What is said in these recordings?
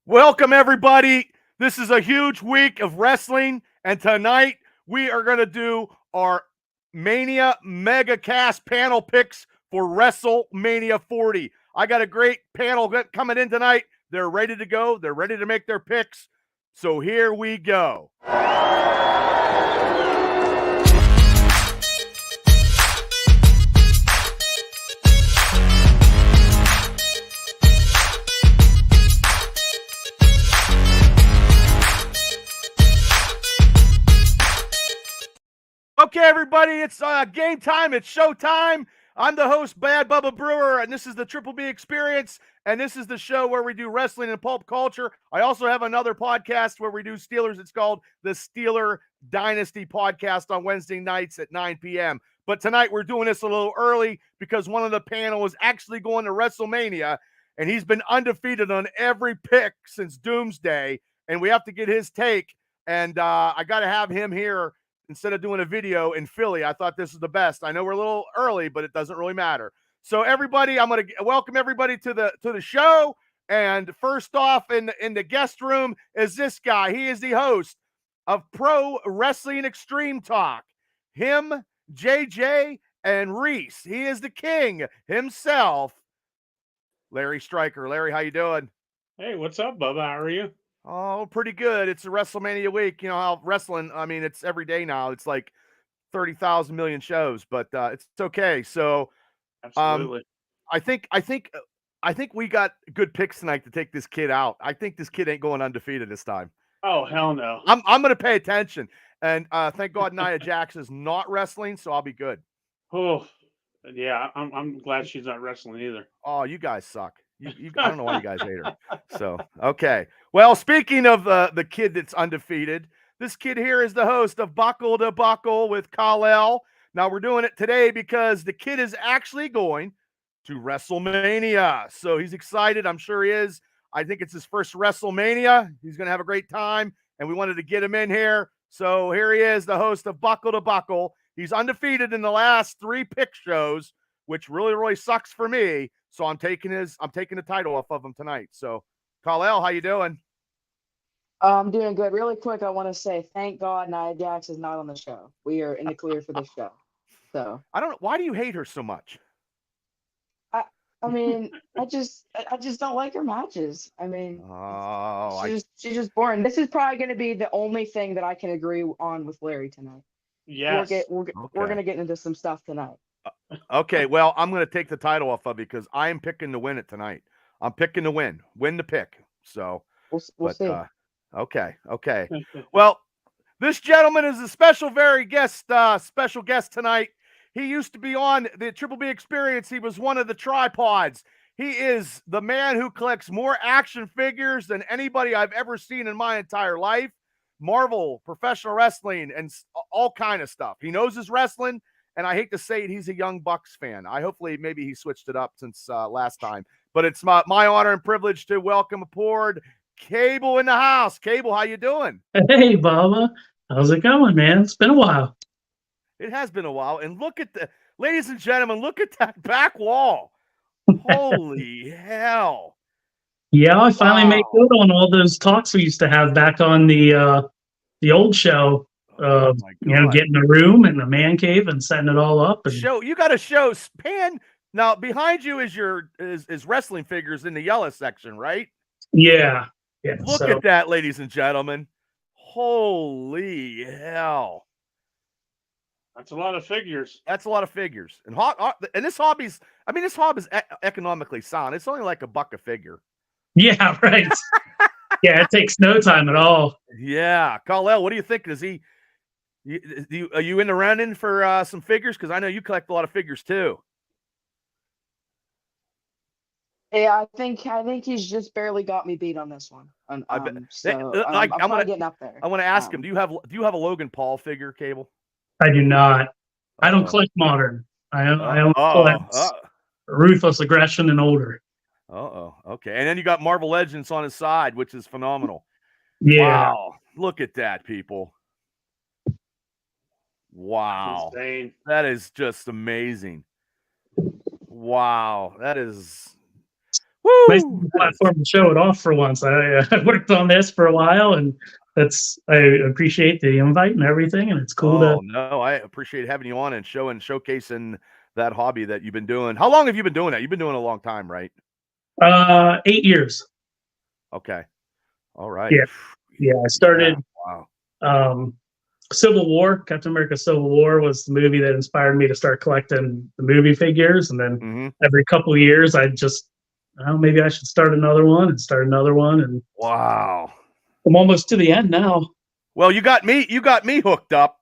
Welcome, everybody. This is a huge week of wrestling, and tonight we are going to do our Mania Mega-Cast Panel picks for WrestleMania 40. I got a great panel coming in tonight. They're ready to go. They're ready to make their picks. So here we go. Okay, everybody, it's game time. It's show time. I'm the host, Bad Bubba Brewer, and this is the Triple B Experience, and this is the show where we do wrestling and pulp culture. I also have another podcast where we do Steelers. It's called the Steeler Dynasty Podcast on Wednesday nights at 9 p.m. But tonight we're doing this a little early because one of the panel is actually going to WrestleMania, and he's been undefeated on every pick since Doomsday, and we have to get his take, and I got to have him here instead of doing a video in Philly. I thought this was the best. I know we're a little early, but it doesn't really matter. So everybody, I'm going to welcome everybody to the show. And first off in the guest room is this guy. He is the host of Pro Wrestling Extreme Talk. Him, JJ, and Reese. He is the king himself, Larry Stryker. Larry, how you doing? Hey, what's up, Bubba? How are you? Oh, pretty good. It's a WrestleMania week. You know how wrestling, I mean, it's every day now. It's like 30,000 million shows, but it's okay. So, Absolutely. I think we got good picks tonight to take this kid out. I think this kid ain't going undefeated this time. Oh, hell no. I'm going to pay attention. And thank God Nia Jax is not wrestling, so I'll be good. Oh, yeah. I'm glad she's not wrestling either. Oh, you guys suck. I don't know why you guys hate her. So, okay. Well, speaking of the kid that's undefeated, this kid here is the host of Buckle to Buckle with Kal-El. Now, we're doing it today because the kid is actually going to WrestleMania. So he's excited. I'm sure he is. I think it's his first WrestleMania. He's going to have a great time, and we wanted to get him in here. So here he is, the host of Buckle to Buckle. He's undefeated in the last 3 pick shows, which really, really sucks for me. So I'm taking the title off of him tonight. So, Kal-El, how you doing? I'm doing good. Really quick, I want to say thank God Nia Jax is not on the show. We are in the clear for this show. So I don't know, why do you hate her so much? I mean, I just don't like her matches. I mean, she's just boring. This is probably going to be the only thing that I can agree on with Larry tonight. Yes. We're going to get into some stuff tonight. Okay, well, I'm going to take the title off of you because I am picking to win it tonight. I'm picking to win the pick. So we'll see. Okay. Well, this gentleman is a special guest tonight. He used to be on the Triple B Experience. He was one of the tripods. He is the man who collects more action figures than anybody I've ever seen in my entire life. Marvel, professional wrestling, and all kind of stuff. He knows his wrestling. And I hate to say it, he's a Young Bucks fan. Maybe he switched it up since last time. But it's my honor and privilege to welcome aboard Cable in the house. Cable, how you doing? Hey, Baba. How's it going, man? It's been a while. It has been a while. And ladies and gentlemen, look at that back wall. Holy hell. Yeah, I finally made good on all those talks we used to have back on the old show. Getting a room and the man cave and setting it all up. And you got to show Pan. Now behind you is wrestling figures in the yellow section, right? Yeah. Look at that, ladies and gentlemen. Holy hell. That's a lot of figures. And this hobby is economically sound. It's only like $1 a figure. Yeah, right. Yeah, it takes no time at all. Yeah. Kal-El, what do you think? Are you in the running for some figures? Because I know you collect a lot of figures too. Yeah, I think he's just barely got me beat on this one. I'm getting up there. I want to ask him: Do you have a Logan Paul figure, Cable? I do not. I don't collect modern. I only collect Ruthless Aggression and older. Okay. And then you got Marvel Legends on his side, which is phenomenal. Yeah. Wow. Look at that, people. Wow. Insane. That is just amazing. Wow. That is. Nice platform to show it off for once. I worked on this for a while, and I appreciate the invite and everything, and it's cool to. No, I appreciate having you on and showcasing that hobby that you've been doing. How long have you been doing that? You've been doing it a long time, right? 8 years. Okay. All right. Yeah. I started. Wow. Civil War, Captain America: Civil War was the movie that inspired me to start collecting the movie figures, and then every couple of years, I just, maybe I should start another one, and wow, I'm almost to the end now. Well, you got me hooked up.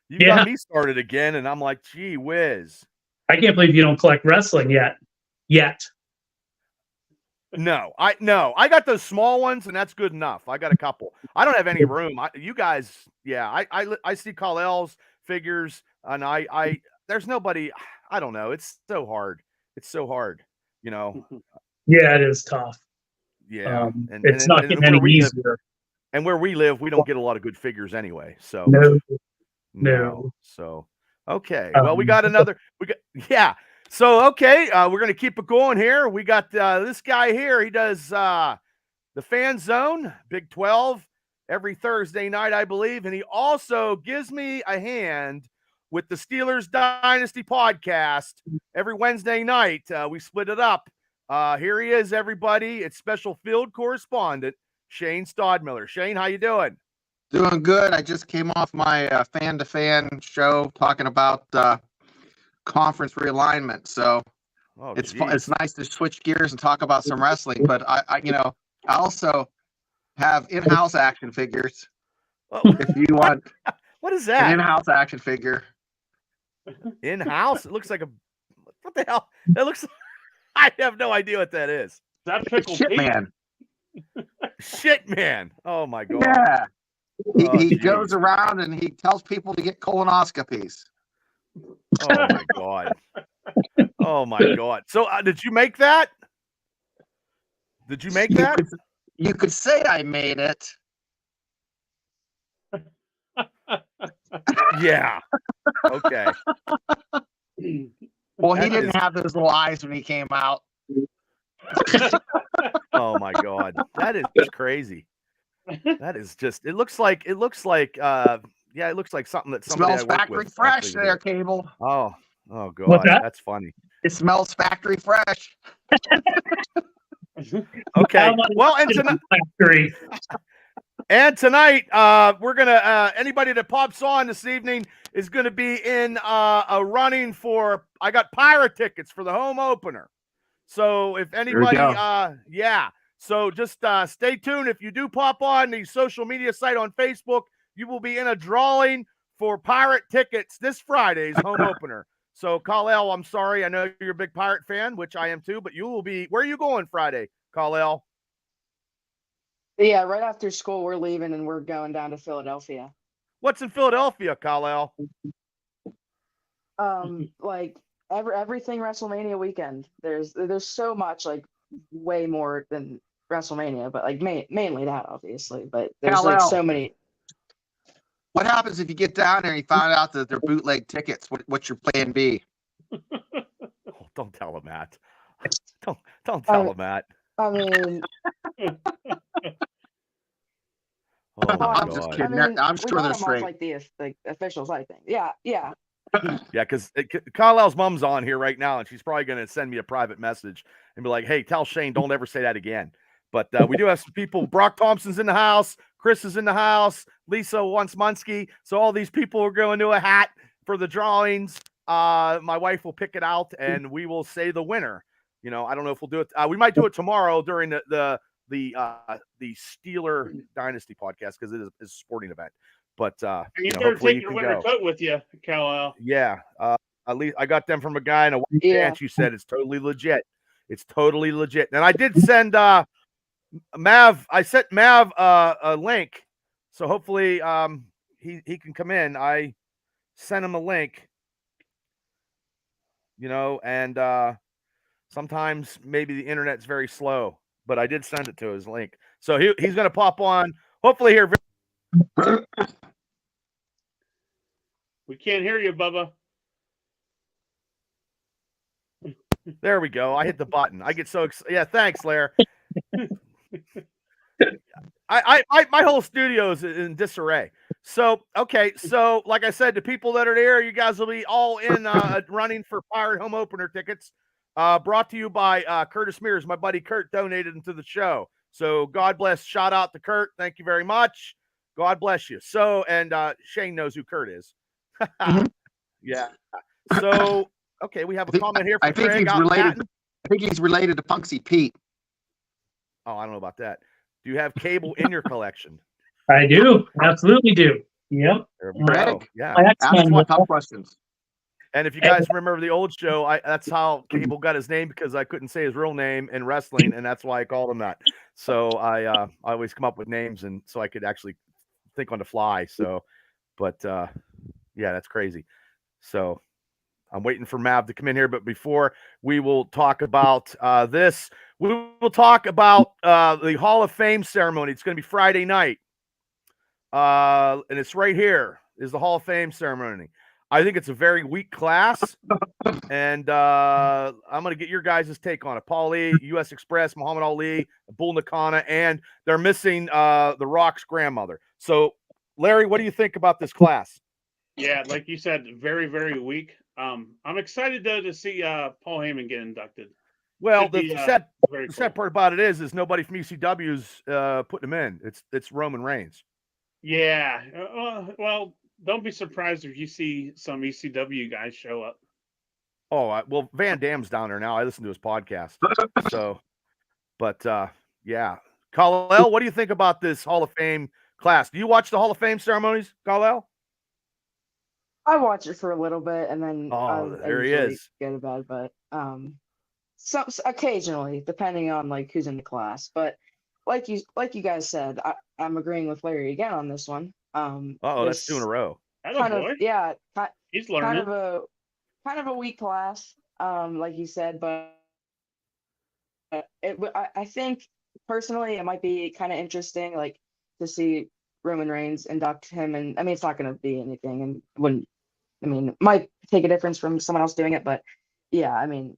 You got me started again, and I'm like, gee whiz. I can't believe you don't collect wrestling yet. No, I got those small ones, and that's good enough. I got a couple. I don't have any room. You guys, I see Kal-El's figures, and I there's nobody. I don't know. It's so hard. You know. Yeah, it is tough. Yeah, it's not getting any easier. And where we live, we don't get a lot of good figures anyway. So no. So okay. Well, we got another. So, okay, we're going to keep it going here. We got this guy here. He does the Fan Zone, Big 12, every Thursday night, I believe. And he also gives me a hand with the Steelers Dynasty podcast every Wednesday night. We split it up. Here he is, everybody. It's special field correspondent, Shane Stodmiller. Shane, how you doing? Doing good. I just came off my fan-to-fan show talking about conference realignment, so it's nice to switch gears and talk about some wrestling. But I also have in-house action figures. If you want, what is that? An in-house action figure. In-house? It looks like what the hell? That looks. I have no idea what that is. That pickle Shit man. Shit man. Oh my god. Yeah. He goes around and he tells people to get colonoscopies. Oh my god. Oh my god. So did you make that? You could say I made it. Yeah. Okay. Well, he didn't have those little eyes when he came out. Oh my god. That is crazy. That is just it looks like it looks like something that somebody smells factory fresh there, Cable. Oh god, that's funny. It smells factory fresh. Okay. Well, and tonight, we're gonna anybody that pops on this evening is gonna be in a running for. I got pirate tickets for the home opener. So if anybody, So just stay tuned. If you do pop on the social media site on Facebook, you will be in a drawing for pirate tickets this Friday's home opener. So, Kal-El, I'm sorry. I know you're a big Pirate fan, which I am too, but you will be. Where are you going Friday, Kal-El? Yeah, right after school, we're leaving and we're going down to Philadelphia. What's in Philadelphia, Kal-El? Like everything WrestleMania weekend. There's so much, like way more than WrestleMania, but like mainly that, obviously. But there's Kal-El, like so many. What happens if you get down there and you find out that they're bootleg tickets? What's your plan B? Oh, don't tell him that. Don't tell him that. I mean, oh my I'm God. just kidding. I mean, I'm sure they're straight. Like the official site thing. Yeah. Yeah, because Kal-El's mom's on here right now, and she's probably going to send me a private message and be like, "Hey, tell Shane, don't ever say that again." But we do have some people. Brock Thompson's in the house. Chris is in the house. Lisa wants Munsky. So all these people are going to a hat for the drawings. My wife will pick it out, and we will say the winner. You know, I don't know if we'll do it. We might do it tomorrow during the Steeler Dynasty podcast because it is a sporting event. But you better take your winter coat with you, Kal-El. Yeah, at least I got them from a guy in a white pants. You said it's totally legit. It's totally legit. And I did send Mav. I sent Mav a link, so hopefully he can come in. I sent him a link. You know, and sometimes maybe the internet's very slow, but I did send it to his link. So he's going to pop on, hopefully here. We can't hear you, Bubba. There we go. I hit the button. I get so excited. Yeah, thanks, Lair. My whole studio is in disarray. So, okay. So, like I said, the people that are there, you guys will be all in running for Pirate Home Opener tickets. Brought to you by Curtis Mears. My buddy Kurt donated them to the show. So, God bless. Shout out to Kurt. Thank you very much. God bless you. So, and Shane knows who Kurt is. Yeah. So, okay, we have a comment here from Craig. I think he's related to Punksy Pete. Oh, I don't know about that. Do you have cable in your collection? I do. Absolutely do. Yep. There we go. Yeah. Ask my tough questions. And if you guys remember the old show, that's how Cable got his name, because I couldn't say his real name in wrestling, and that's why I called him that. So I always come up with names, and so I could actually think on the fly. So, but yeah, that's crazy. So I'm waiting for Mav to come in here, but before we will talk about this, we will talk about the Hall of Fame ceremony. It's going to be Friday night, and it's right here is the Hall of Fame ceremony. I think it's a very weak class, and I'm going to get your guys' take on it. Paul Lee, U.S. Express, Muhammad Ali, Bull Nakano, and they're missing The Rock's grandmother. So, Larry, what do you think about this class? Yeah, like you said, very, very weak. I'm excited though to see Paul Heyman get inducted. Well, the sad part about it is nobody from ECW's putting him in. It's Roman Reigns. Yeah. Well, don't be surprised if you see some ECW guys show up. Oh, well, Van Damme's down there now. I listen to his podcast. So, but yeah, Kal-El, what do you think about this Hall of Fame class? Do you watch the Hall of Fame ceremonies, Kal-El? I watch it for a little bit, and then there he is. Go to bed, but so occasionally, depending on like who's in the class. But like you guys said, I'm agreeing with Larry again on this one. That's 2 in a row. Yeah, he's learning. Kind of a weak class, like you said, but I think personally it might be kind of interesting, like to see Roman Reigns induct him, and I mean it's not going to be anything, and wouldn't. I mean, it might take a difference from someone else doing it, but yeah, I mean,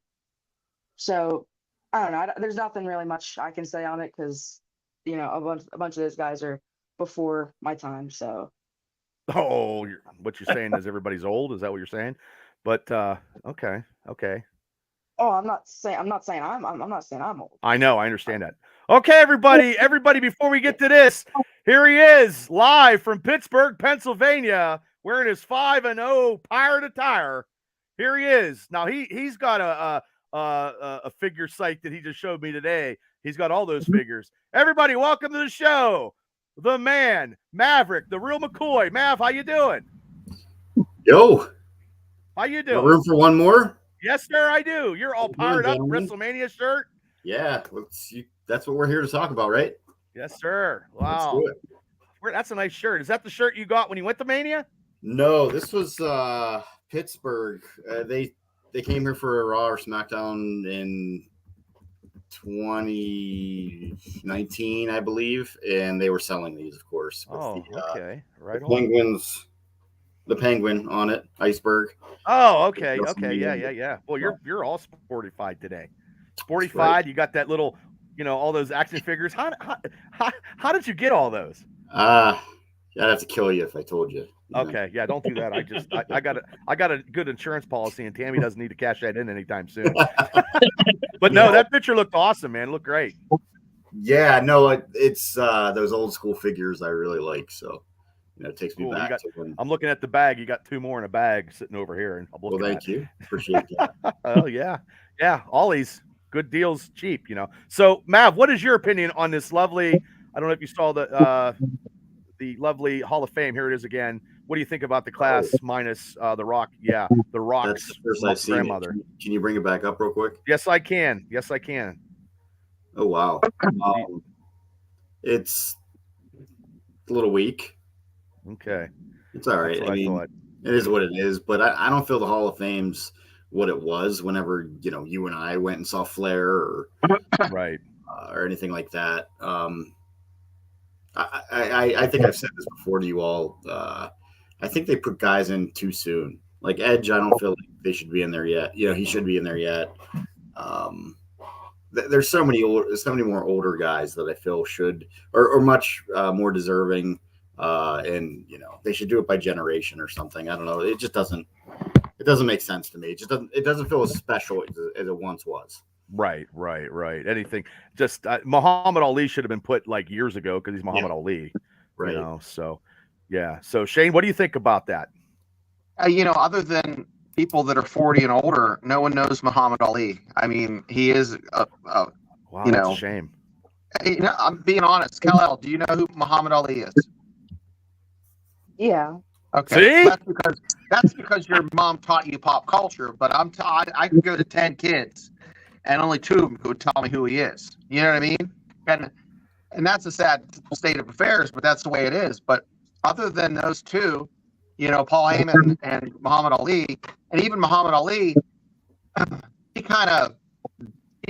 so I don't know. There's nothing really much I can say on it because you know a bunch of those guys are before my time. So. Oh, what you're saying is everybody's old? Is that what you're saying? But okay. Oh, I'm not saying I'm not saying I'm old. I know, I understand that. Okay, everybody, before we get to this, here he is, live from Pittsburgh, Pennsylvania, wearing his 5-0 Pirate attire. Here he is. Now he's got a figure site that he just showed me today. He's got all those figures. Everybody, welcome to the show. The man, Maverick, the real McCoy. Mav, how you doing? Yo. How you doing? Room for one more? Yes, sir, I do. You're all fired up. WrestleMania shirt? Yeah, that's what we're here to talk about, right? Yes, sir. Wow. Let's do it. That's a nice shirt. Is that the shirt you got when you went to Mania? No, this was Pittsburgh. They came here for a Raw or SmackDown in 2019, I believe, and they were selling these, of course. Okay. Right. The penguin on it, iceberg. Oh, okay. Yeah. Well, you're all sportified today. Sportified. Right. You got that little, all those action figures. How did you get all those? I'd have to kill you if I told you. Okay, yeah, don't do that. I got a good insurance policy, and Tammy doesn't need to cash that in anytime soon. But no, that picture looked awesome, man. It looked great. Yeah, no, it's those old school figures I really like. So, it takes me back to when I'm looking at the bag. You got 2 more in a bag sitting over here, and well, thank you. Appreciate that. Oh yeah. Ollie's good deals, cheap. So, Mav, what is your opinion on this lovely? I don't know if you saw the lovely Hall of Fame. Here it is again. What do you think about the class minus The Rock? Yeah, The Rock's That's the first I've seen grandmother. Can you bring it back up real quick? Yes, I can. Oh, wow. It's a little weak. Okay. It's all right. I mean, it is what it is, but I don't feel the Hall of Fame's what it was whenever, you and I went and saw Flair or right or anything like that. I think I've said this before to you all. I think they put guys in too soon. Like Edge, I don't feel like they should be in there yet. He should be in there yet. There's so many more older guys that I feel should or much more deserving, and they should do it by generation or something. I don't know. It just doesn't make sense to me. It doesn't feel as special as it once was. Right. Anything, just Muhammad Ali should have been put like years ago because he's Muhammad Ali. Right. So yeah. So Shane, what do you think about that? Other than people that are 40 and older, no one knows Muhammad Ali. I mean, he is Wow, that's a shame. I'm being honest. Kal-El, do you know who Muhammad Ali is? Yeah. Okay. See? That's because your mom taught you pop culture, but I can go to 10 kids and only 2 of them would tell me who he is. You know what I mean? And that's a sad state of affairs, but that's the way it is. But other than those 2, Paul Heyman and Muhammad Ali, and even Muhammad Ali, he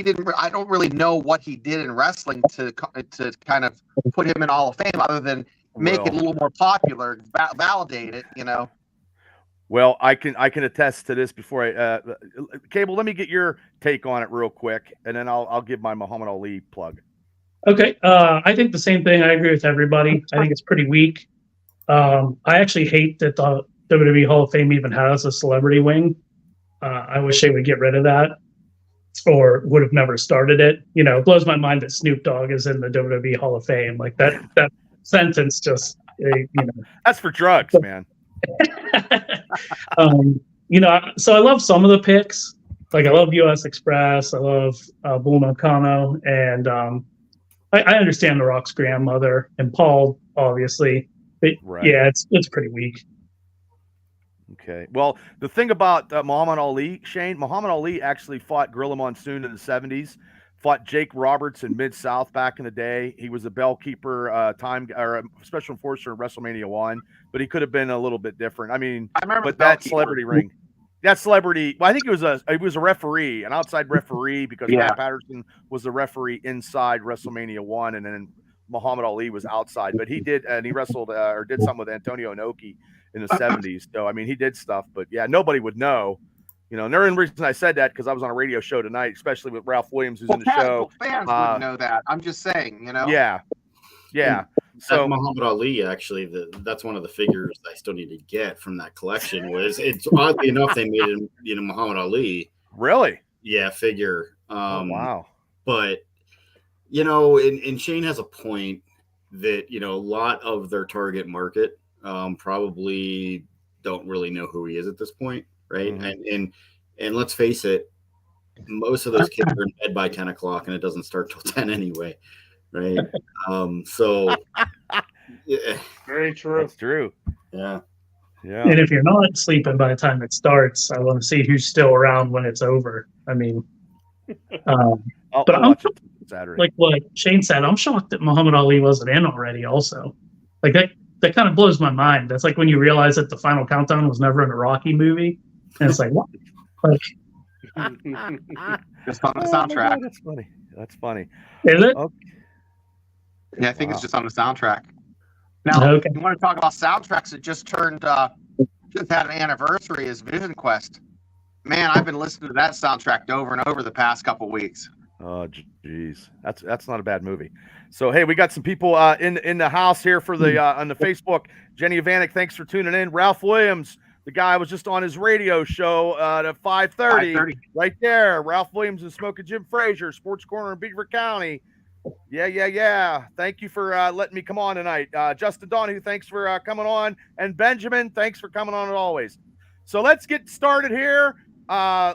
didn't. I don't really know what he did in wrestling to kind of put him in Hall of Fame, other than make it a little more popular, validate it. Well, I can attest to this. Before Cable, let me get your take on it real quick, and then I'll give my Muhammad Ali plug. Okay, I think the same thing. I agree with everybody. I think it's pretty weak. I actually hate that the WWE Hall of Fame even has a celebrity wing. I wish they would get rid of that, or would have never started it. It blows my mind that Snoop Dogg is in the WWE Hall of Fame. Like that sentence just, That's for drugs, man. So I love some of the picks. Like I love US Express. I love Bull Nakano, and I understand The Rock's grandmother and Paul, obviously. But right. Yeah, it's pretty weak. Okay. Well, the thing about Muhammad Ali, Shane, Muhammad Ali actually fought Gorilla Monsoon in the 70s, fought Jake Roberts in Mid-South back in the day. He was a bellkeeper, a special enforcer in WrestleMania 1, but he could have been a little bit different. I mean, but that celebrity ring, well, I think he was a referee, an outside referee, because Pat Patterson was the referee inside WrestleMania 1, and then Muhammad Ali was outside. But he wrestled or did something with Antonio Inoki in the 70s. So, I mean, he did stuff, but yeah, nobody would know. And the only reason I said that because I was on a radio show tonight, especially with Ralph Williams, who's in the show. Fans wouldn't know that. I'm just saying, Yeah. So Muhammad Ali, actually, that's one of the figures I still need to get from that collection. It's oddly enough they made him, Muhammad Ali. Really? Yeah, figure. Wow. But and Shane has a point that a lot of their target market probably don't really know who he is at this point, right? Mm-hmm. And let's face it, most of those kids are in bed by 10 o'clock, and it doesn't start till 10 anyway, right? So yeah. Very true. That's true. Yeah. And if you're not sleeping by the time it starts, I want to see who's still around when it's over. I mean, but I'm Saturday. Like what Shane said, I'm shocked that Muhammad Ali wasn't in already. Also, like that kind of blows my mind. That's like when you realize that the Final Countdown was never in a Rocky movie, and it's like what? Like, just on the soundtrack. That's funny. Is it? Okay. Yeah, I think it's just on the soundtrack. Now, you want to talk about soundtracks that just had an anniversary is Vision Quest. Man, I've been listening to that soundtrack over and over the past couple weeks. Oh, geez, that's not a bad movie. So, hey, we got some people in the house here for the on the Facebook. Jenny Vanek, thanks for tuning in. Ralph Williams, the guy was just on his radio show at 5:30, right there. Ralph Williams and Smoking Jim Frazier, Sports Corner in Beaver County. Yeah. Thank you for letting me come on tonight. Justin Donahue, thanks for coming on, and Benjamin, thanks for coming on as always. So let's get started here.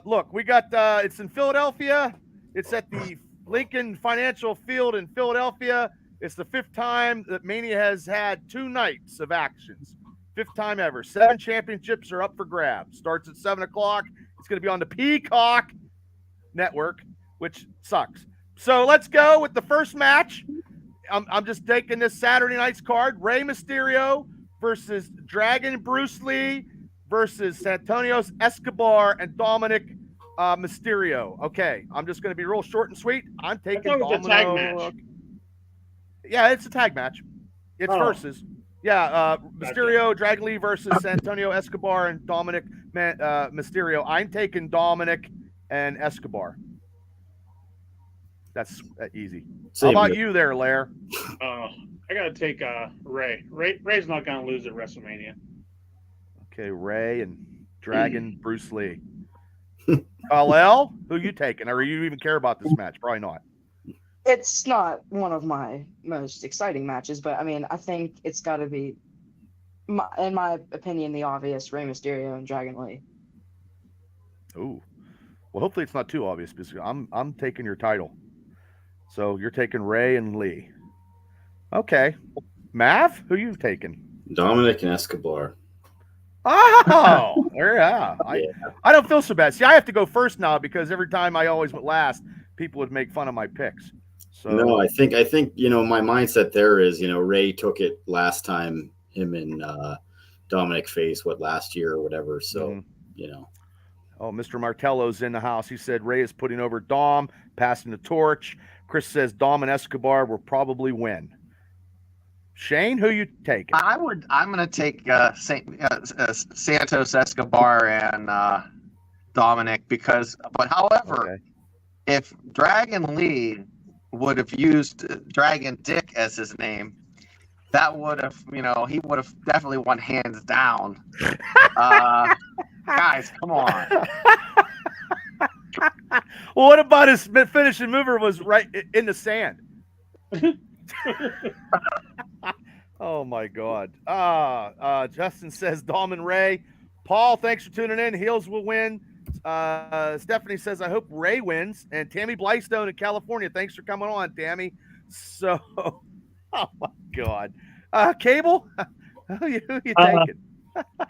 Look, we got it's in Philadelphia. It's at the Lincoln Financial Field in Philadelphia. It's the 5th time that Mania has had 2 nights of actions. 5th time ever. 7 championships are up for grabs. Starts at 7 o'clock. It's going to be on the Peacock Network, which sucks. So let's go with the first match. I'm just taking this Saturday night's card. Rey Mysterio versus Dragon Bruce Lee versus Santonio Escobar and Dominic Mysterio. Okay, I'm just going to be real short and sweet. I'm taking a tag match. Yeah, it's a tag match. It's versus. Yeah, Mysterio, Dragon Lee versus Santonio Escobar and Dominic Mysterio. I'm taking Dominic and Escobar. That's easy. Same How about here. you there, Lair? I gotta take Ray. Ray's not gonna lose at WrestleMania. Okay, Ray and Dragon Bruce Lee. Kal-El, who you taking? Or you even care about this match? Probably not. It's not one of my most exciting matches, but I mean, I think it's got to be, in my opinion, the obvious Rey Mysterio and Dragon Lee. Ooh. Well, hopefully it's not too obvious because I'm taking your title. So you're taking Ray and Lee. Okay. Mav, who you taking? Dominic and Escobar. Oh, yeah. Yeah. I don't feel so bad. See, I have to go first now because every time I always went last, people would make fun of my picks. So No, I think my mindset there is, Ray took it last time, him and Dominic faced last year or whatever. So, Oh, Mr. Martello's in the house. He said Ray is putting over Dom, passing the torch. Chris says Dom and Escobar will probably win. Shane, who you taking? I'm going to take Santos Escobar and Dominic however, if Dragon Lee would have used Dragon Dick as his name, that would have, he would have definitely won hands down. Guys, come on. Well, what about his finishing mover was right in the sand? Oh my God. Justin says Dom and Ray. Paul, thanks for tuning in. Heels will win. Stephanie says, I hope Ray wins. And Tammy Blystone in California. Thanks for coming on, Tammy. So, oh my God. Cable, who you taking?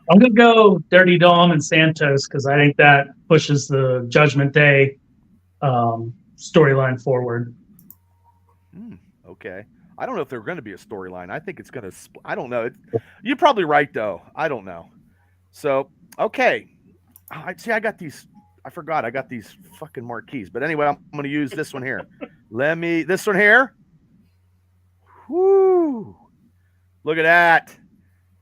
I'm going to go Dirty Dom and Santos because I think that pushes the Judgment Day storyline forward. Okay. I don't know if there's going to be a storyline. I think it's going to I don't know. You're probably right, though. I don't know. So, okay. I got these. I forgot. I got these fucking marquees. But anyway, I'm going to use this one here. This one here. Whoo. Look at that.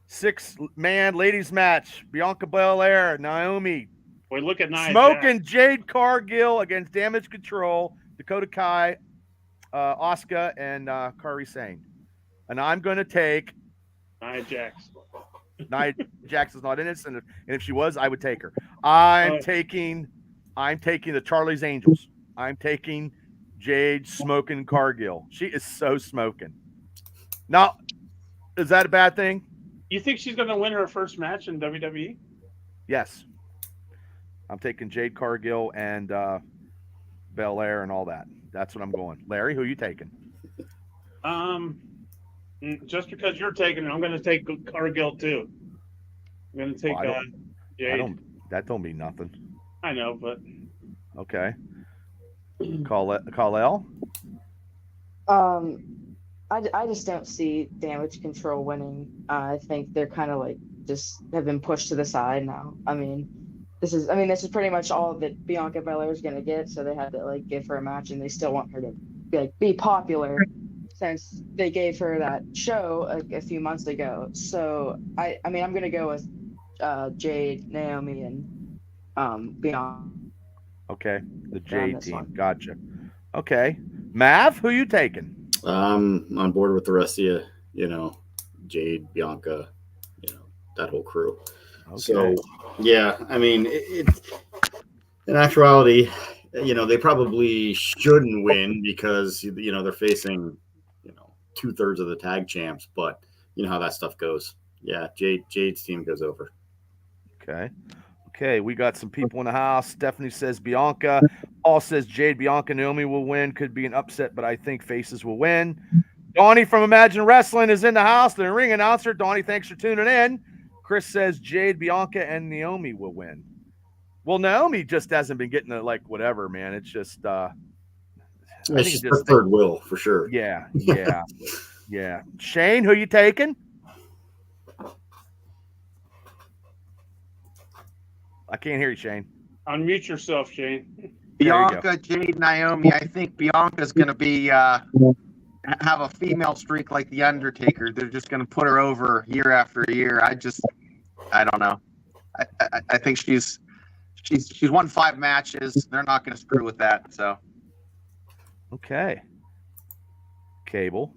6-man ladies match. Bianca Belair, Naomi. Boy, look at Nia Smoking Jax. Jade Cargill against Damage Control, Dakota Kai, Asuka, and Kairi Sane. And I'm going to take Nia Jax. Nia Jax is not in it, and if she was, I would take her. I'm taking the Charlie's Angels. I'm taking Jade Smoking Cargill. She is so smoking. Now, is that a bad thing? You think she's going to win her first match in WWE? Yes. I'm taking Jade Cargill and Belair and all that. That's what I'm going. Larry, who are you taking? Just because you're taking it, I'm going to take Cargill too. I'm going to take Jade. That don't mean nothing. I know, but okay. Kal-El? I just don't see Damage Control winning. I think they're kind of like just have been pushed to the side now. I mean, this is pretty much all that Bianca Belair is going to get. So they had to like give her a match, and they still want her to be popular since they gave her that show a few months ago. So I'm going to go with Jade, Naomi, and Bianca. Okay, the Jade team. One. Gotcha. Okay, Mav, who you taking? On board with the rest of you, Jade, Bianca, that whole crew. Okay. So, yeah, I mean, in actuality, they probably shouldn't win because, they're facing, 2/3 of the tag champs, but you know how that stuff goes. Yeah, Jade's team goes over. Okay, we got some people in the house. Stephanie says Bianca. Paul says Jade, Bianca, Naomi will win. Could be an upset, but I think faces will win. Donnie from Imagine Wrestling is in the house. The ring announcer. Donnie, thanks for tuning in. Chris says Jade, Bianca, and Naomi will win. Well, Naomi just hasn't been getting the whatever, man. It's just she's preferred will for sure. Yeah. Yeah. Shane, who you taking? I can't hear you, Shane. Unmute yourself, Shane. Bianca, Jade, Naomi. I think Bianca's going to be have a female streak like the Undertaker. They're just going to put her over year after year. I don't know. I think she's won 5 matches. They're not going to screw with that. So. Okay. Cable.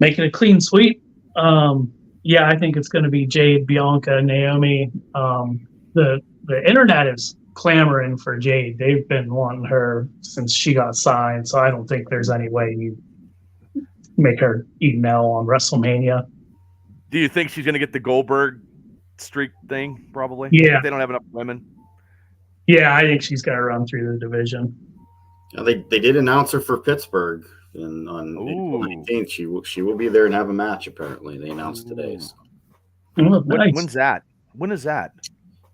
Making a clean sweep. Yeah, I think it's going to be Jade, Bianca, Naomi. The internet is clamoring for Jade. They've been wanting her since she got signed, so I don't think there's any way you make her eat an L on WrestleMania. Do you think she's going to get the Goldberg streak thing? Probably. Yeah. If they don't have enough women. Yeah, I think she's got to run through the division. Yeah, they did announce her for Pittsburgh, and on April 19th she will be there and have a match. Apparently, they announced today. So. Oh, nice. When's that? When is that?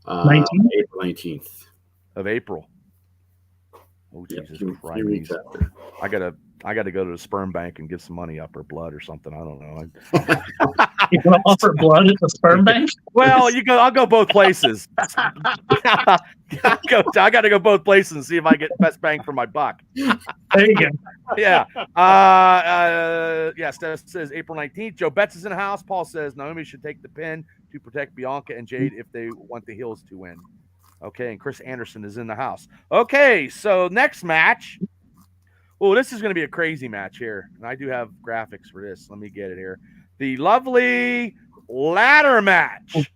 19th? April 19th of Aprol. Oh Jesus Christ! A few weeks after. I got to go to the sperm bank and give some money up her blood or something. I don't know. You want to offer blood at the sperm bank? Well, I'll go both places. I got to go both places and see if I get best bang for my buck. There you go. Yeah. Steph says April 19th. Joe Betts is in the house. Paul says Naomi should take the pin to protect Bianca and Jade if they want the heels to win. Okay, and Chris Anderson is in the house. Okay, so next match. Oh, this is going to be a crazy match here. And I do have graphics for this. Let me get it here. The lovely ladder match.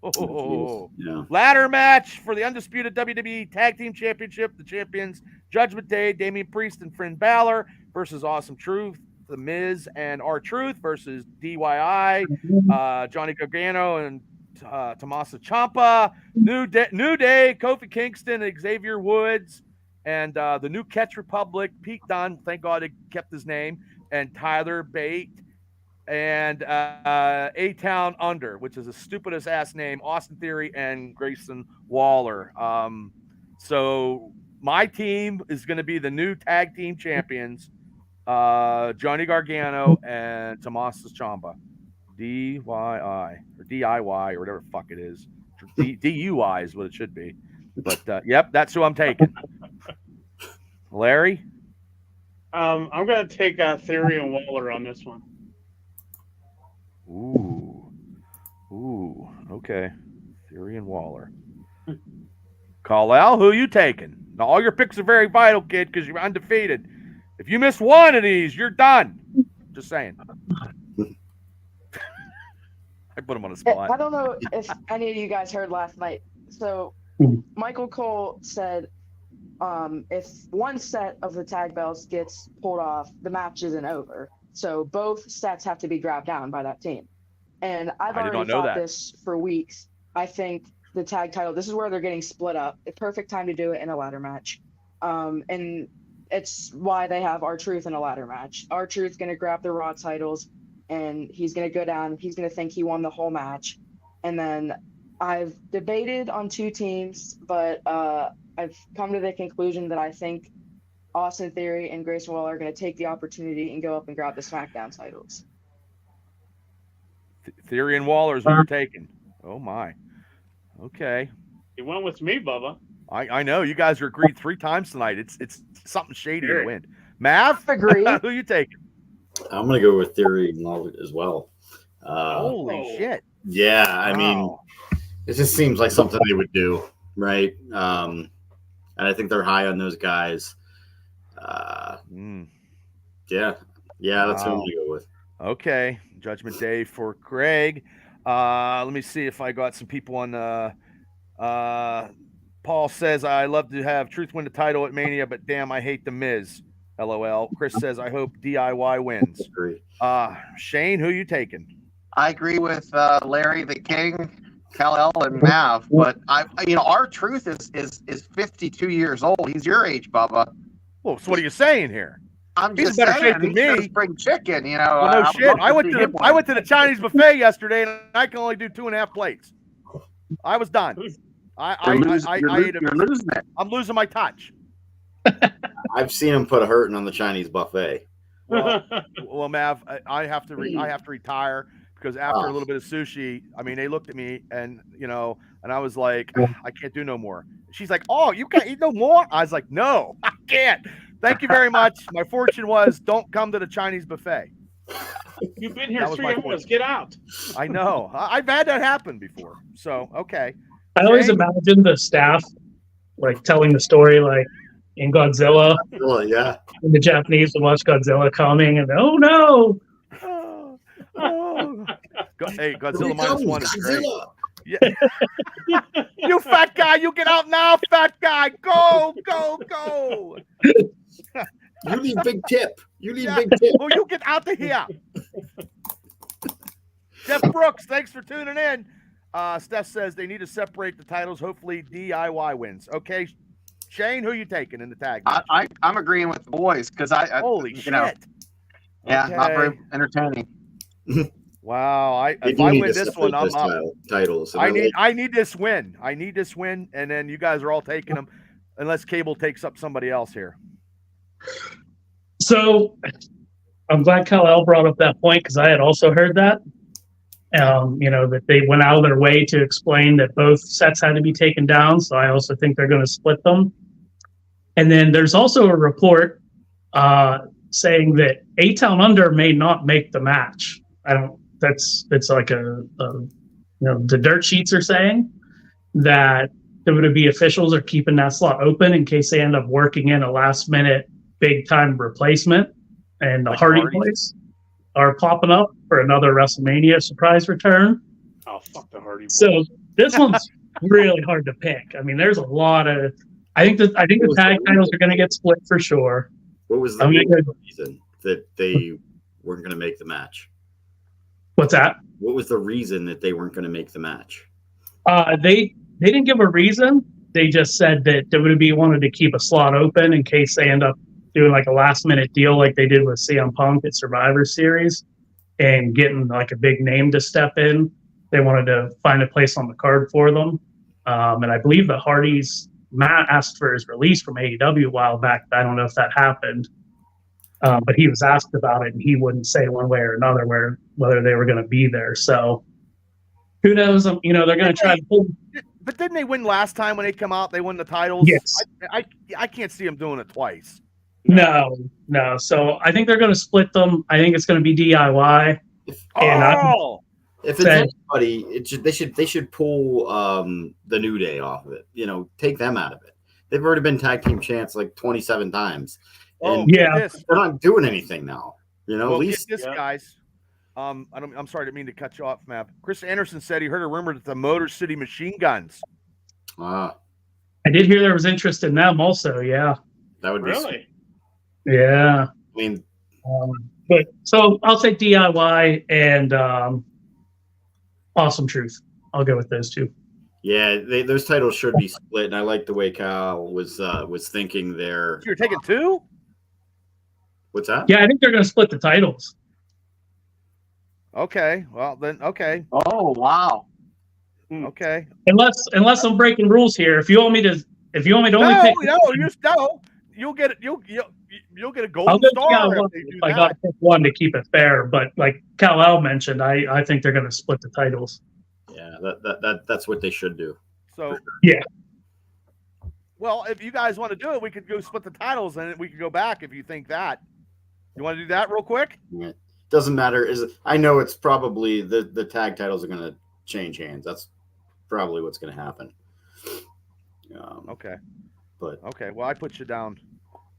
Oh, yeah. Ladder match for the undisputed WWE Tag Team Championship. The champions, Judgment Day, Damian Priest and Finn Balor versus Awesome Truth, The Miz and R-Truth versus DIY, Johnny Gargano and Tommaso Ciampa, New Day, Kofi Kingston and Xavier Woods, and the New Catch Republic, Pete Dunne, thank God he kept his name, and Tyler Bate, and A-Town Under, which is the stupidest ass name, Austin Theory and Grayson Waller. So my team is going to be the new tag team champions, Johnny Gargano and Tommaso Ciampa. DIY or DIY or whatever the fuck it is. DUI is what it should be. But yep, that's who I'm taking. Larry? I'm going to take Theory and Waller on this one. Ooh, okay. Theory and Waller. Kal-El, who are you taking? Now, all your picks are very vital, kid, because you're undefeated. If you miss one of these, you're done. Just saying. I put him on the spot. I don't know if any of you guys heard last night. So Michael Cole said if one set of the tag belts gets pulled off, the match isn't over. So both sets have to be dropped down by that team. And I've already thought this for weeks. I think the tag title, this is where they're getting split up. The perfect time to do it in a ladder match. And it's why they have R-Truth in a ladder match. R-Truth's going to grab the Raw titles, and he's going to go down. He's going to think he won the whole match. And then I've debated on two teams, but I've come to the conclusion that I think Austin Theory and Grayson Waller are going to take the opportunity and go up and grab the SmackDown titles. Theory and Waller is what you're taking. Oh, my. Okay. You went with me, Bubba. I know. You guys are agreed 3 times tonight. It's something shady to win. Mav, agree. Who you taking? I'm going to go with Theory and Waller as well. Holy shit. Yeah, I mean, it just seems like something they would do, right? And I think they're high on those guys. Yeah, that's who I'm going to go with. Okay, Judgment Day for Craig. Let me see if I got some people on. Paul says, I love to have Truth win the title at Mania, but damn, I hate the Miz. LOL. Chris says, I hope DIY wins. Agree. Shane, who you taking? I agree with Larry the King, Kal-El, and Mav. But R-Truth is 52 years old. He's your age, Bubba. Well, so what are you saying here? I'm He's just better saying, shape than he's me. spring chicken, Well, no shit. I went to the Chinese buffet yesterday, and I can only do 2.5 plates. I was done. You're losing it. I'm losing my touch. I've seen him put a hurting on the Chinese buffet. Well, Mav, I have to retire because after a little bit of sushi, I mean, they looked at me and I was like, I can't do no more. She's like, oh, you can't eat no more? I was like, no, I can't. Thank you very much. My fortune was don't come to the Chinese buffet. You've been here 3 hours. Get out. I know. I've had that happen before. So, okay. I always imagine the staff like telling the story like, in Godzilla. Yeah. And the Japanese would watch Godzilla coming, and oh no! Hey, Godzilla -1 is great. Godzilla. Yeah. You fat guy, you get out now, fat guy. Go, go, go. You need big tip. You need Yeah. big tip. Well, you get out of here. Jeff Brooks, thanks for tuning in. Steph says they need to separate the titles. Hopefully DIY wins. Okay, Shane, who you taking in the tag match? I'm agreeing with the boys because Holy shit. yeah, Okay. not very entertaining. Wow. They If do I need win to this separate one, I'm those up. titles. And I need this win. I need this win, and then you guys are all taking them, unless Cable takes up somebody else here. So I'm glad Kal-El brought up that point because I had also heard that. That they went out of their way to explain that both sets had to be taken down. So I also think they're going to split them. And then there's also a report saying that A-Town Under may not make the match. It's like the dirt sheets are saying that WWE officials are keeping that slot open in case they end up working in a last minute big time replacement. And the Hardy Boys are popping up for another WrestleMania surprise return. Oh, fuck the Hardy Boys. So this one's really hard to pick. I mean, there's a lot of. I think the tag titles are going to get split for sure. What was the reason that they weren't going to make the match? What's that? What was the reason that they weren't going to make the match? They didn't give a reason. They just said that WWE wanted to keep a slot open in case they end up doing like a last minute deal like they did with CM Punk at Survivor Series and getting like a big name to step in. They wanted to find a place on the card for them. And I believe that Matt asked for his release from AEW a while back. But I don't know if that happened. But he was asked about it and he wouldn't say one way or another whether they were going to be there. So who knows? They're going to try to pull. But didn't they win last time when they come out? They won the titles? Yes. I can't see them doing it twice. No. So I think they're going to split them. I think it's going to be DIY. If it's anybody, they should pull the New Day off of it. Take them out of it. They've already been tag team champs like 27 times. And yeah, they're not doing anything now. Well, at least get this, guys. I'm sorry, I didn't mean to cut you off, Map. Chris Anderson said he heard a rumor that the Motor City Machine Guns. I did hear there was interest in them also. Yeah, that would be really. Sweet. Yeah. I mean, but so I'll say DIY and Awesome Truth. I'll go with those two. Yeah, those titles should be split, and I like the way Cal was thinking there. You're taking two? What's that? Yeah, I think they're going to split the titles. Okay, well then, okay. Oh wow. Okay. Unless I'm breaking rules here. If you want me to only pick, you'll get it. You'll get a golden I'll go star if I got to pick one to keep it fair. But like Kal-El mentioned, I think they're going to split the titles. Yeah, that's what they should do. So yeah. Well, if you guys want to do it, we could go split the titles and we could go back if you think that. You want to do that real quick? Yeah. Doesn't matter. I know it's probably the tag titles are going to change hands. That's probably what's going to happen. Okay. But okay. Well, I put you down.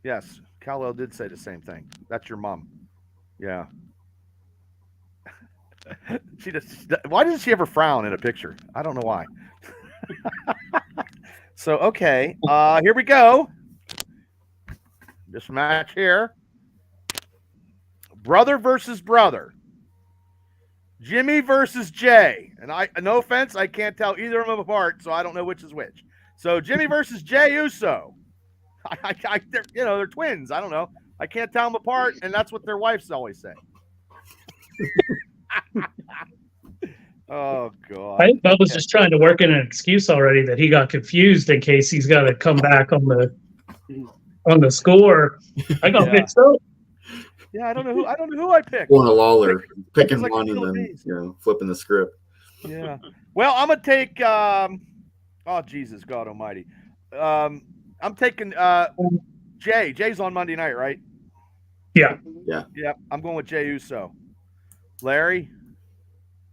Yes, Kal-El did say the same thing. That's your mom. Yeah. Why doesn't she ever frown in a picture? I don't know why. So okay, here we go. This match here. Brother versus brother. Jimmy versus Jay. And no offense, I can't tell either of them apart, so I don't know which is which. So Jimmy versus Jay Uso. They're twins. I don't know. I can't tell them apart, and that's what their wives always say. Oh God! I think Bubba's just trying to work in an excuse already that he got confused in case he's got to come back on the score. I got mixed up. Yeah, I don't know who I picked. Going to Lawler, picking one and then flipping the script. Yeah. Well, I'm gonna take. Oh Jesus, God Almighty! I'm taking Jay. Jay's on Monday night, right? Yeah. Yeah. I'm going with Jay Uso. Larry.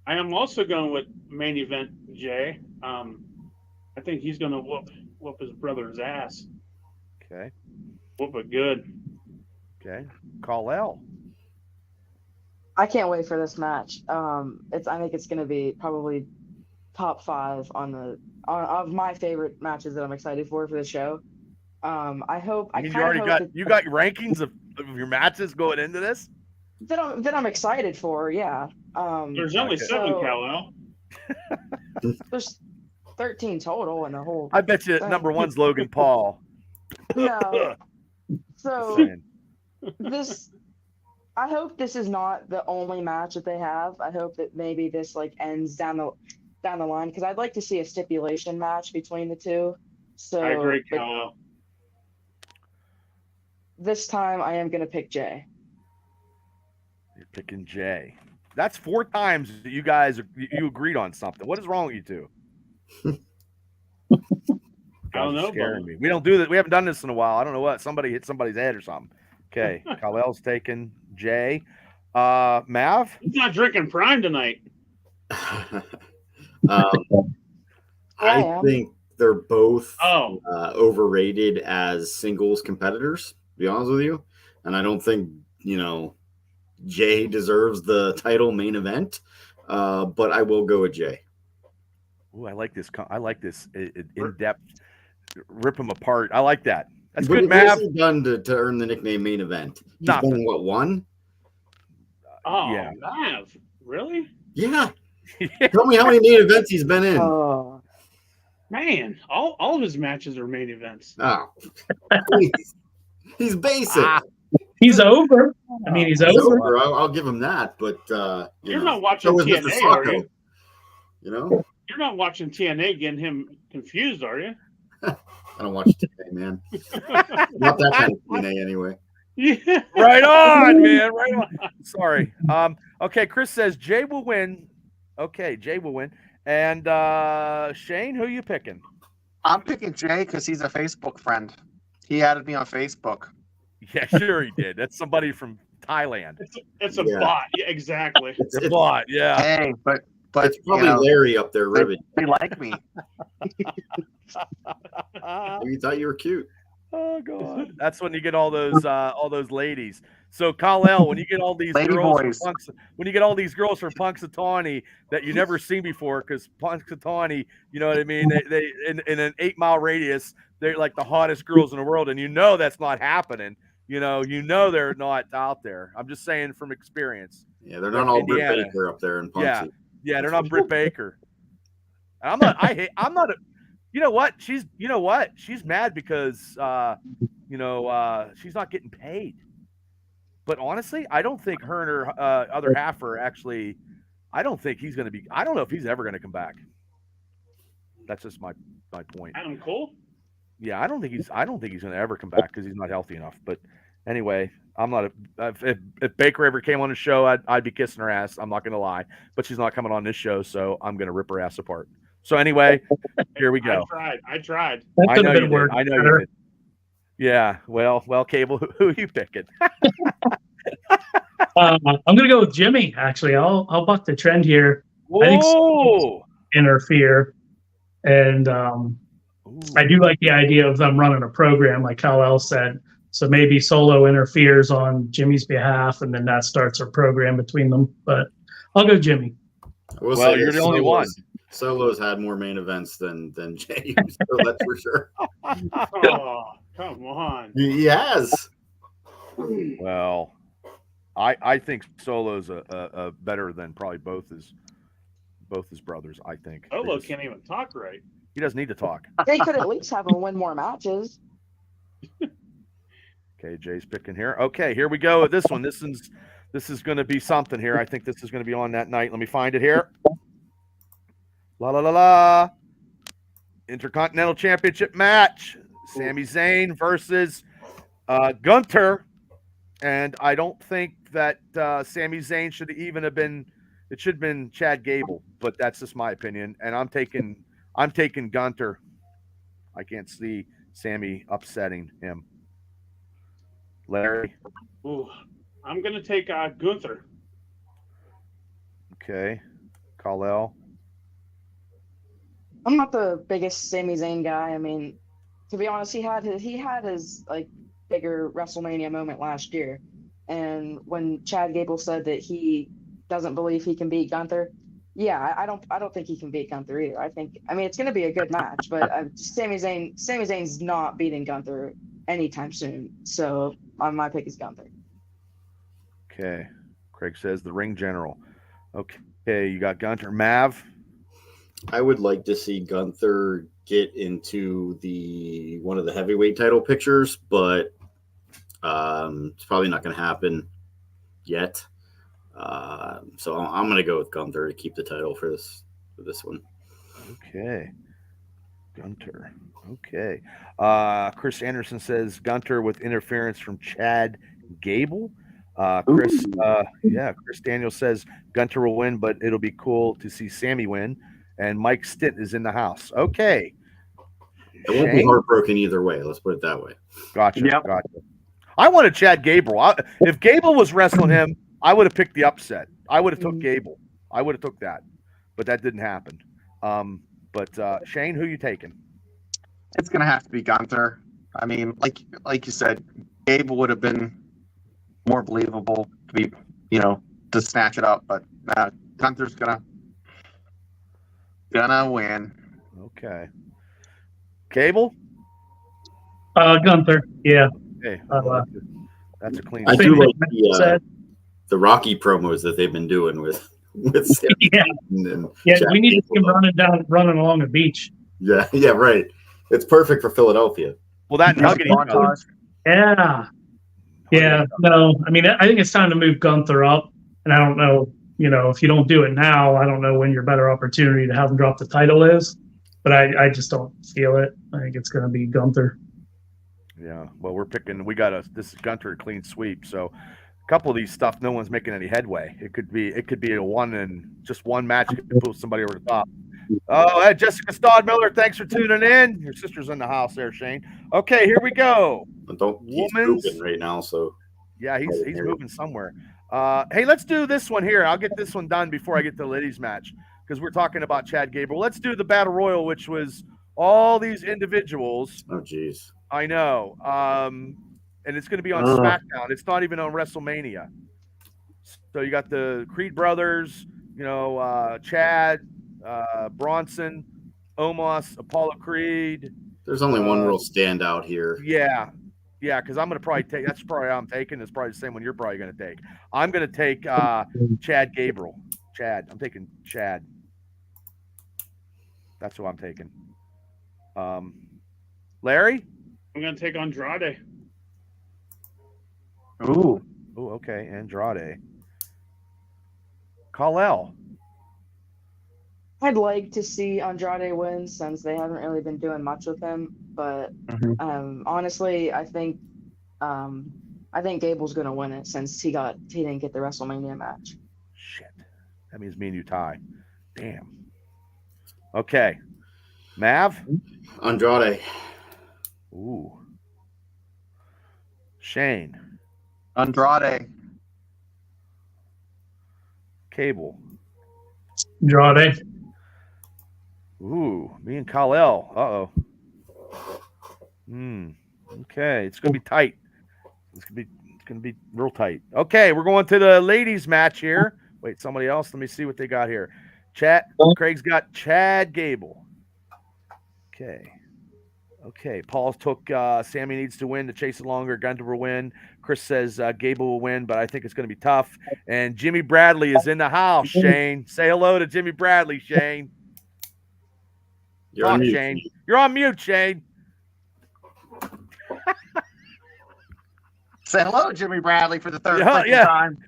I am also going with main event Jay. I think he's going to whoop his brother's ass. Okay. Whoop it good. Okay. Kal-El. I can't wait for this match. I think it's going to be probably top 5 of my favorite matches that I'm excited for the show. I hope. I mean, you got rankings of your matches going into this that I'm excited for. Yeah. There's only 7, Kal-El. There's 13 total in the whole. I bet you thing. number 1's Logan Paul. No. So I hope this is not the only match that they have. I hope that maybe this like ends down the line, because I'd like to see a stipulation match between the two. So I agree, Kal-El. This time I am going to pick Jay. You're picking Jay. That's 4 times that you guys you agreed on something. What is wrong with you two? I don't know. Scaring me. We don't do that. We haven't done this in a while. I don't know what. Somebody hit somebody's head or something. Okay. Kal-El's taking Jay. Mav? He's not drinking Prime tonight. I think they're both overrated as singles competitors, to be honest with you. And I don't think, Jay deserves the title main event. But I will go with Jay. Ooh, I like this. I like this in-depth. Rip them apart. I like that. That's What good, Mav. has he done to earn the nickname main event? He's done what, 1? Oh, yeah. Mav. Really? Yeah. Tell me how many main events he's been in. Oh. Man, all of his matches are main events. Oh. He's basic. He's over. I mean, he's over. I'll give him that, but you're not watching TNA, are you? You're not watching TNA, getting him confused, are you? I don't watch TNA, man. Not that kind of TNA, anyway. Yeah. Right on, man. Right on. Sorry. Okay, Chris says Jay will win. Okay, Jay will win. And Shane, who are you picking? I'm picking Jay because he's a Facebook friend. He added me on Facebook. Yeah, sure he did. That's somebody from Thailand. It's a bot. Yeah, exactly. It's a bot. Yeah. Hey, but it's probably Larry up there ribbing. They like me. You thought you were cute. Oh God, that's when you get all those ladies. So Kal-El, when you get all these girls when you get all these girls from Punxsutawney that you never seen before, because Punxsutawney, you know what I mean? They in an 8-mile radius, they're like the hottest girls in the world, and that's not happening. They're not out there. I'm just saying from experience. Yeah, they're not all Britt Baker up there in Punxsutawney. Yeah, they're not Britt Baker. I'm not. I'm not. You know what? She's mad because she's not getting paid. But honestly, I don't think her and her other half are actually. I don't think he's going to be. I don't know if he's ever going to come back. That's just my point. Adam Cole? Yeah, I don't think he's going to ever come back because he's not healthy enough. But anyway, I'm not. If Baker ever came on the show, I'd be kissing her ass. I'm not going to lie. But she's not coming on this show, so I'm going to rip her ass apart. So anyway, here we go. I tried. I know you did. Yeah. Well, Cable, who are you picking? I'm going to go with Jimmy. Actually, I'll buck the trend here. Whoa. I think interfere, and I do like the idea of them running a program, like Kal-El said. So maybe Solo interferes on Jimmy's behalf, and then that starts a program between them. But I'll go Jimmy. Well, you're the only one. Solo's had more main events than James, so that's for sure. Oh, come on. He has. Well, I think Solo's a better than probably both his brothers. I think Solo can't even talk right. He doesn't need to talk. They could at least have him win more matches. Okay, Jay's picking here. Okay, here we go with this one. This is going to be something here. I think this is going to be on that night. Let me find it here. La la la la. Intercontinental Championship match. Sami Zayn versus Gunther. And I don't think that Sami Zayn should even have been. It should have been Chad Gable, but that's just my opinion. And I'm taking Gunther. I can't see Sami upsetting him. Larry. Ooh, I'm gonna take Gunther. Okay, Kal-El. I'm not the biggest Sami Zayn guy. I mean, to be honest, he had his like bigger WrestleMania moment last year. And when Chad Gable said that he doesn't believe he can beat Gunther, yeah, I don't think he can beat Gunther either. I mean, it's going to be a good match, but Sami Zayn's not beating Gunther anytime soon. So my pick is Gunther. Okay. Craig says the ring general. Okay, you got Gunther. Mav? I would like to see Gunther get into one of the heavyweight title pictures, but it's probably not going to happen yet. So I'm going to go with Gunther to keep the title for this one. Okay. Gunther. Okay. Chris Anderson says Gunther with interference from Chad Gable. Chris Daniel says Gunther will win, but it'll be cool to see Sammy win. And Mike Stitt is in the house. Okay. It won't be heartbroken either way. Let's put it that way. Gotcha. Yep. Gotcha. I wanted Chad Gable. If Gable was wrestling him, I would have picked the upset. I would have took Gable. I would have took that, but that didn't happen. But Shane, who you taking? It's gonna have to be Gunther. I mean, like you said, Gable would have been more believable to be, to snatch it up, but Gunther's gonna win. Okay. Cable? Gunther. Yeah. Okay. That's a clean. I do like the Rocky promos that they've been doing with Sam. We need to see him running along the beach. Yeah, right. It's perfect for Philadelphia. Well, that nugget. Yeah. No, I mean, I think it's time to move Gunther up, and I don't know, if you don't do it now, I don't know when your better opportunity to have him drop the title is, but I just don't feel it. I think it's going to be Gunther. Yeah. Well, this is Gunther clean sweep. So a couple of these stuff, no one's making any headway. It could be a one match could pull somebody over the top. Oh, hey, Jessica Stodmiller, thanks for tuning in. Your sister's in the house there, Shane. Okay, here we go. He's moving right now, so yeah, he's moving somewhere. Hey, let's do this one here. I'll get this one done before I get to the ladies match because we're talking about Chad Gable. Let's do the Battle Royal, which was all these individuals. Oh, geez. I know. And it's going to be on SmackDown. It's not even on WrestleMania. So you got the Creed brothers, Chad, Bronson, Omos, Apollo Creed. There's only one real standout here. Yeah, because I'm going to probably take – that's probably I'm taking. It's probably the same one you're probably going to take. I'm going to take Chad Gable. I'm taking Chad. That's who I'm taking. Larry? I'm going to take Andrade. Ooh, okay. Andrade. Kal-El. I'd like to see Andrade win since they haven't really been doing much with him. But honestly, I think Gable's gonna win it since he didn't get the WrestleMania match. Shit, that means me and you tie. Damn. Okay, Mav. Andrade. Ooh. Shane. Andrade. Cable. Andrade. Ooh, me and Kal-El. Uh-oh. Okay, it's gonna be tight. It's gonna be real tight. Okay, we're going to the ladies match here. Wait, somebody else. Let me see what they got here. Craig's got Chad Gable. Okay. Paul took Sammy needs to win to chase it longer. Gunther will win. Chris says Gable will win, but I think it's going to be tough. And Jimmy Bradley is in the house, Shane. Say hello to Jimmy Bradley, Shane. You're on mute. Shane. You're on mute, Shane. Say hello, Jimmy Bradley, for the third time.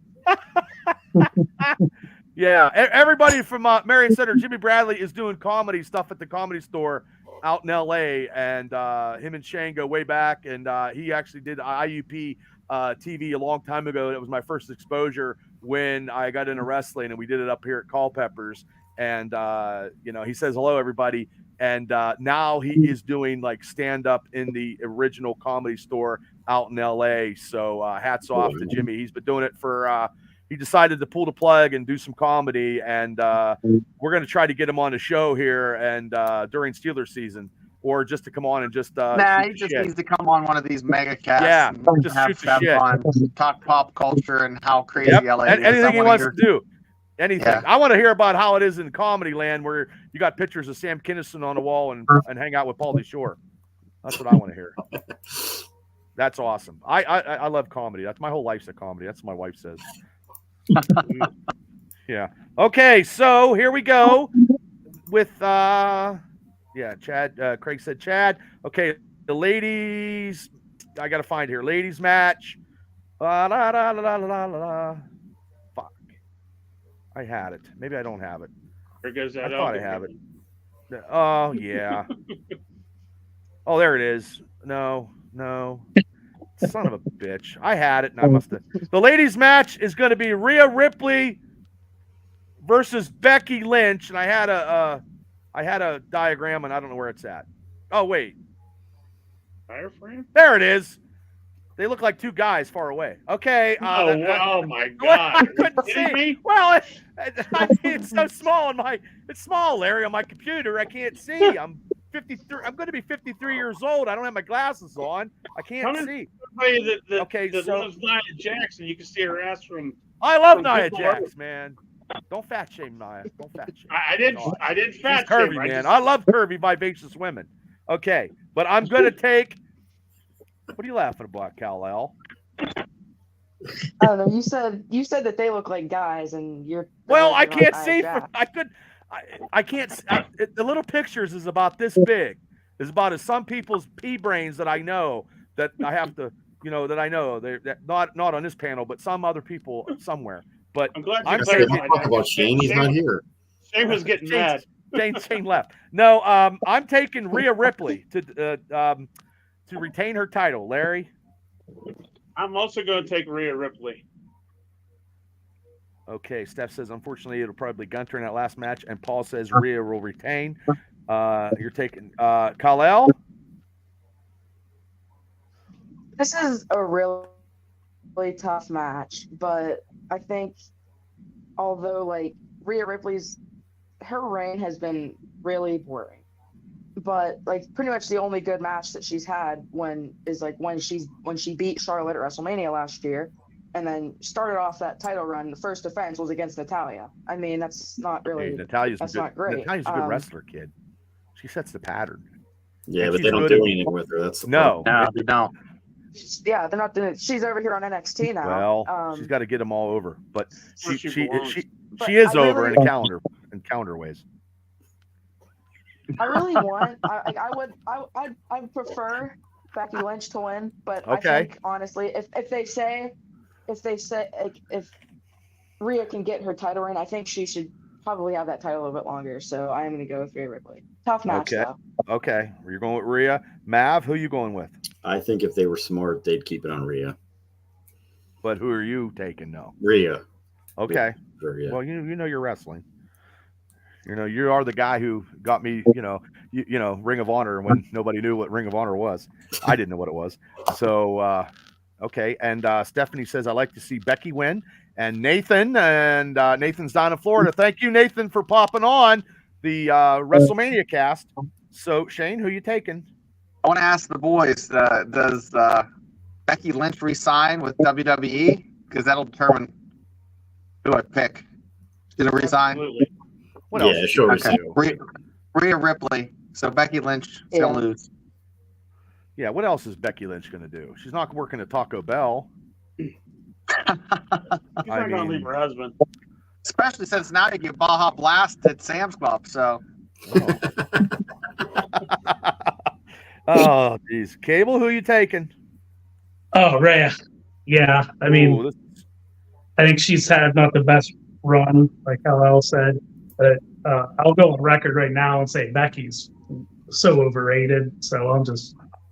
Yeah, everybody from Marion Center, Jimmy Bradley is doing comedy stuff at the Comedy Store out in LA, and him and Shane go way back, and he actually did IUP TV a long time ago. That was my first exposure when I got into wrestling, and we did it up here at Culpeppers. And he says hello, everybody. And now he is doing like stand up in the original Comedy Store out in LA. So hats off to Jimmy. He's been doing it for. He decided to pull the plug and do some comedy, and we're going to try to get him on the show here and during Steelers season. or just to come on and just Nah, he just needs to come on one of these mega casts. Yeah, and just have shoot the shit. fun, talk pop culture and how crazy Yep. LA is. Anything he wants to do. Anything. Yeah. I want to hear about how it is in comedy land where you got pictures of Sam Kinison on the wall and hang out with Pauly Shore. That's what I want to hear. That's awesome. I love comedy. That's my whole life's a comedy. That's what my wife says. Yeah. Okay, so here we go with Chad. Craig said Chad. Okay, the ladies. I gotta find here. Ladies match. Fuck. I had it. Maybe I don't have it. There goes that. I thought I have it. Oh yeah. Oh, there it is. No. Son of a bitch. I had it and I must have. The ladies match is going to be Rhea Ripley versus Becky Lynch. And I had a diagram and I don't know where it's at. Oh, wait. Wireframe? There it is. They look like two guys far away. Okay. Oh my God. I couldn't see. Me? Well, it's so small it's small, Larry, on my computer. I can't see. I'm 53. I'm going to be 53 years old. I don't have my glasses on. I can't see. That loves Nia Jackson. You can see her ass from. I love Nia Jax, man. Don't fat shame Nia. Don't fat shame. I did fat She's curvy, shame. man. I love curvy, vivacious women. Okay, but I'm going to take. What are you laughing about, Kal-El? I don't know. You said that they look like guys, and you're. Well, I can't see. I can't. The little pictures is about this big. Is about as some people's pea brains that I know that I have to, that I know. They're not on this panel, but some other people somewhere. But I'm glad you talk about Shane. He's not here. Shane was getting mad. Shane left. No, I'm taking Rhea Ripley to retain her title. Larry. I'm also going to take Rhea Ripley. Okay, Steph says, unfortunately, it'll probably Gunter in that last match, and Paul says Rhea will retain. You're taking Kal-El? This is a really tough match, but I think although Rhea Ripley's her reign has been really boring, but pretty much the only good match that she's had when she beat Charlotte at WrestleMania last year. And then started off that title run. The first defense was against Natalya. I mean, that's not really. That's not great. Natalya's a good wrestler, kid. She sets the pattern. Yeah, but they don't do anything with her. That's the no, they don't. Yeah, they're not doing it. She's over here on NXT now. Well, she's got to get them all over, but she is over in calendar ways. I really want. I would prefer Becky Lynch to win, but I think honestly, if Rhea can get her title reign, I think she should probably have that title a little bit longer. So I am going to go with Rhea Ripley. Tough match, though. Okay. You're going with Rhea. Mav, who are you going with? I think if they were smart, they'd keep it on Rhea. But who are you taking, though? Rhea. Okay. Rhea. Well, you know you're wrestling. You are the guy who got me, Ring of Honor when nobody knew what Ring of Honor was. I didn't know what it was. So, okay. And Stephanie says, I like to see Becky win. And Nathan's down in Florida. Thank you, Nathan, for popping on the WrestleMania cast. So, Shane, who you taking? I want to ask the boys, does Becky Lynch resign with WWE? Because that'll determine who I pick. Did it resign? Absolutely. What else? Sure. Okay. Rhea Ripley. So Becky Lynch is going to lose. Yeah, what else is Becky Lynch going to do? She's not working at Taco Bell. She's not going to leave her husband. Especially since now you get Baja Blast at Sam's Club. So. Oh, geez. Cable, who you taking? Oh, Rhea. Yeah, I mean, I think she's had not the best run, like Kal-El said. But I'll go on record right now and say Becky's so overrated. So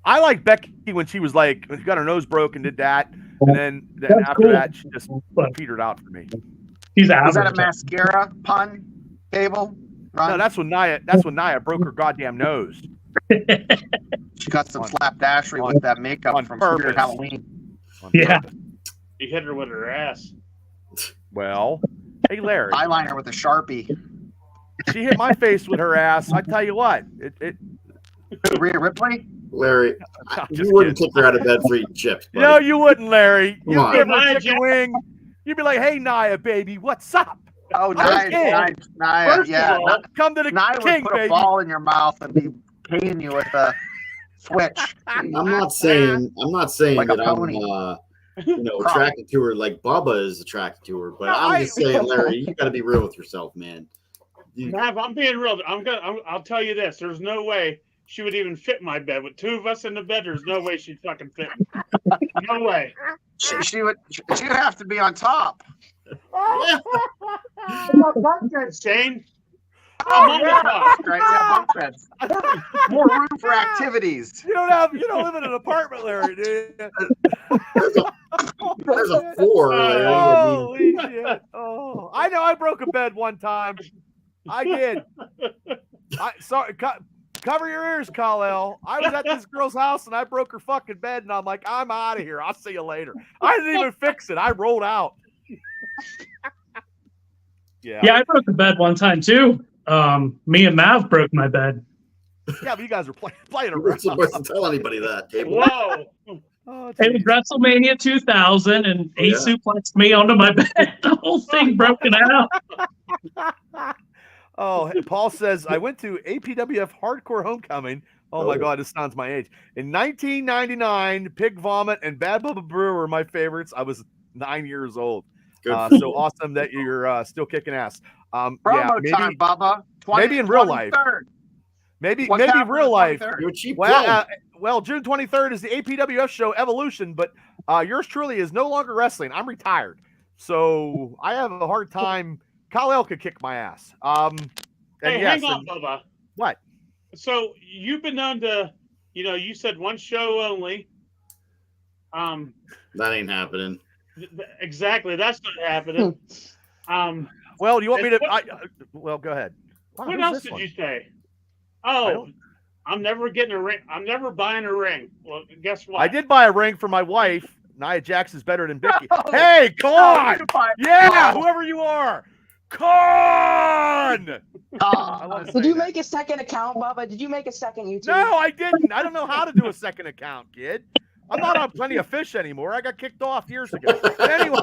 I like Becky when she was when she got her nose broken, did that, and then after that she just petered out for me. She's average. Is that a mascara pun? Cable? Run? No, that's when Nia broke her goddamn nose. She got some slapdashery with that makeup from Spirit Halloween. Yeah. He hit her with her ass. Well, hey Larry. Eyeliner with a Sharpie. She hit my face with her ass. I tell you what, Rhea Ripley? Larry, Just you wouldn't kidding. kick her out of bed for eating chips. Buddy. No, you wouldn't, Larry. Come You'd on. give her a Nia chicken wing. You'd be like, "Hey, Nia, baby, what's up? Oh, Okay. Nia, First yeah. of all, Come to the Nia king, would put baby." a ball in your mouth and be paying you with a switch. I'm not saying Like a that I'm pony. attracted to her like Bubba is attracted to her, but No, I'm just saying, Larry, you got to be real with yourself, man. Mav, I'm being real. I'll tell you this. There's no way she would even fit my bed. With two of us in the bed, there's no way she'd fucking fit me. No way. She'd have to be on top. Shane. I'm on the top. Right? Yeah, bunk beds. More room for activities. You don't live in an apartment, Larry, do you? There's a floor, Larry. I mean, Holy shit! Oh, I know. I broke a bed one time. I did. Sorry. Cover your ears, Kal-El. I was at this girl's house and I broke her fucking bed, and I'm like, I'm out of here. I'll see you later. I didn't even fix it. I rolled out. Yeah. Yeah, I broke the bed one time too. Me and Mav broke my bed. Yeah, but you guys were playing you're not around. supposed to tell anybody that. Cable. Whoa. Oh, It was WrestleMania 2000, and he Yeah. suplexed me onto my bed. The whole thing broken out. Oh, Paul says, I went to APWF Hardcore Homecoming. Oh my God, this sounds my age. In 1999, Pig Vomit and Bad Bubba Brewer were my favorites. I was 9 years old. So awesome that you're still kicking ass. Promo time, Bubba. Maybe in real life. Maybe real life. You're a cheap Well, June 23rd is the APWF show Evolution, but yours truly is no longer wrestling. I'm retired, so I have a hard time. Kal-El could kick my ass. Hey, hang on, Bubba. What? So you've been known to, you said one show only. That ain't happening. Exactly, that's not happening. Well, you want me to? Well, go ahead. Wow, What else did you say? Oh, I'm never getting a ring. I'm never buying a ring. Well, guess what? I did buy a ring for my wife. Nia Jax is better than Becky. Hey, come on! Yeah, whoever you are, Con! Did you make a second account, Bubba? Did you make a second YouTube? No, I didn't. I don't know how to do a second account, kid. I'm not on Plenty of Fish anymore. I got kicked off years ago. Anyway,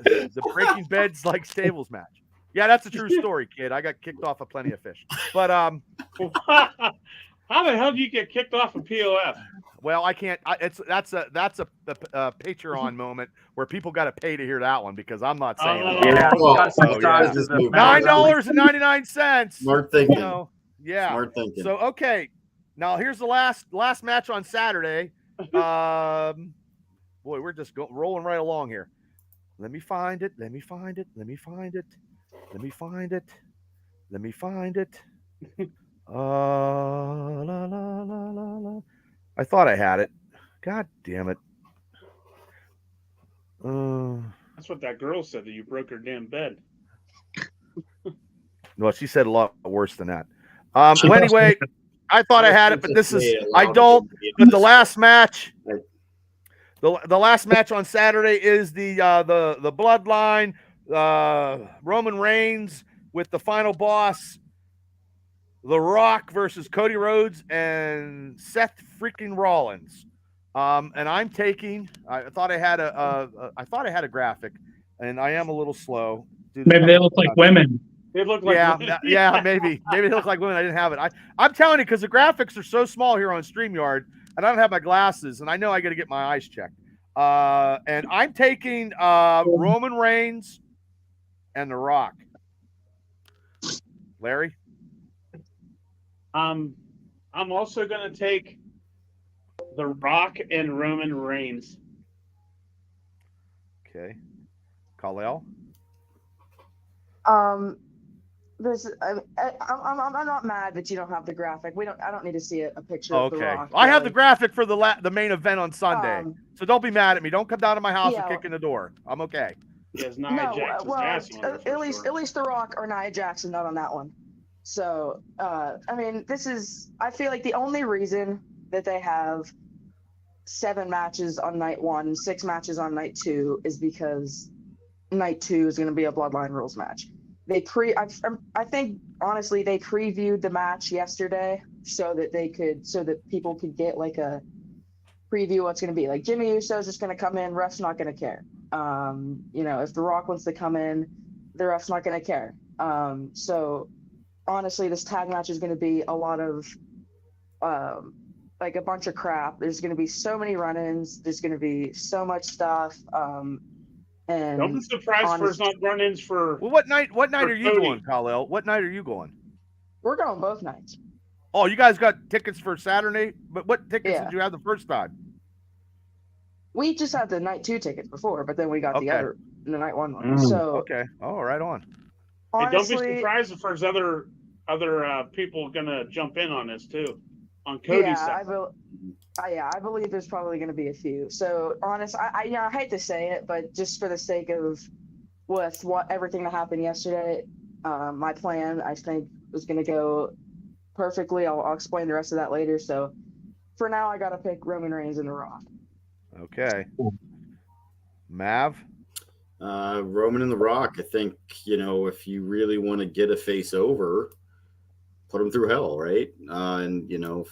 the Breaking Beds like Stables match. Yeah, that's a true story, kid. I got kicked off of Plenty of Fish. But how the hell do you get kicked off of POF? well, I can't. That's a Patreon moment where people got to pay to hear that one because I'm not saying it. $9.99. Smart thinking. Yeah. Smart thinking. So okay, now here's the last match on Saturday. Boy, we're just rolling right along here. Let me find it. La, la, la, la. I thought I had it. God damn it. That's what that girl said, that you broke her damn bed. Well, she said a lot worse than that. Well, anyway, I thought I had it, but I don't. But the last match, the last match on Saturday is the Bloodline, Roman Reigns with the final boss, The Rock versus Cody Rhodes and Seth freaking Rollins. And I'm taking. I thought I had a graphic, and I am a little slow. Maybe they look like women. They look like maybe they look like women. I didn't have it. I'm telling you because the graphics are so small here on StreamYard, and I don't have my glasses, and I know I got to get my eyes checked. And I'm taking Roman Reigns and The Rock. Larry? I'm also going to take The Rock and Roman Reigns. Okay. Kal-El? I'm not mad that you don't have the graphic. I don't need to see a picture of The Rock. I have the graphic for the main event on Sunday. So don't be mad at me. Don't come down to my house and kick in the door. I'm okay. Yes, Nia Jackson's ass on it, at least The Rock or Nia Jackson not on that one. So I feel like the only reason that they have 7 matches on night 1, 6 matches on night 2 is because night 2 is going to be a Bloodline Rules match. I think honestly they previewed the match yesterday so that people could get like a preview what's going to be. Like Jimmy Uso's just going to come in, ref's not going to care. If The Rock wants to come in, the ref's not going to care. So honestly, this tag match is going to be a lot of like a bunch of crap. There's going to be so many run-ins. There's going to be so much stuff. And don't be surprised if there's not run-ins for. Well, what night are you Cody. going, Kal-El? What night are you going? We're going both nights. Oh, you guys got tickets for Saturday? But what tickets did you have the first time? We just had the night 2 tickets before, but then we got the night 1 one. So right on. Honestly, and don't be surprised if there's other people gonna jump in on this too, on Cody's side. I believe there's probably going to be a few. So honest, I hate to say it, but just for the sake of with everything that happened yesterday, my plan I think was going to go perfectly. I'll explain the rest of that later. So for now, I got to pick Roman Reigns and The Rock. Okay. Mav? Roman and The Rock. I think, if you really want to get a face over, put him through hell, right? And,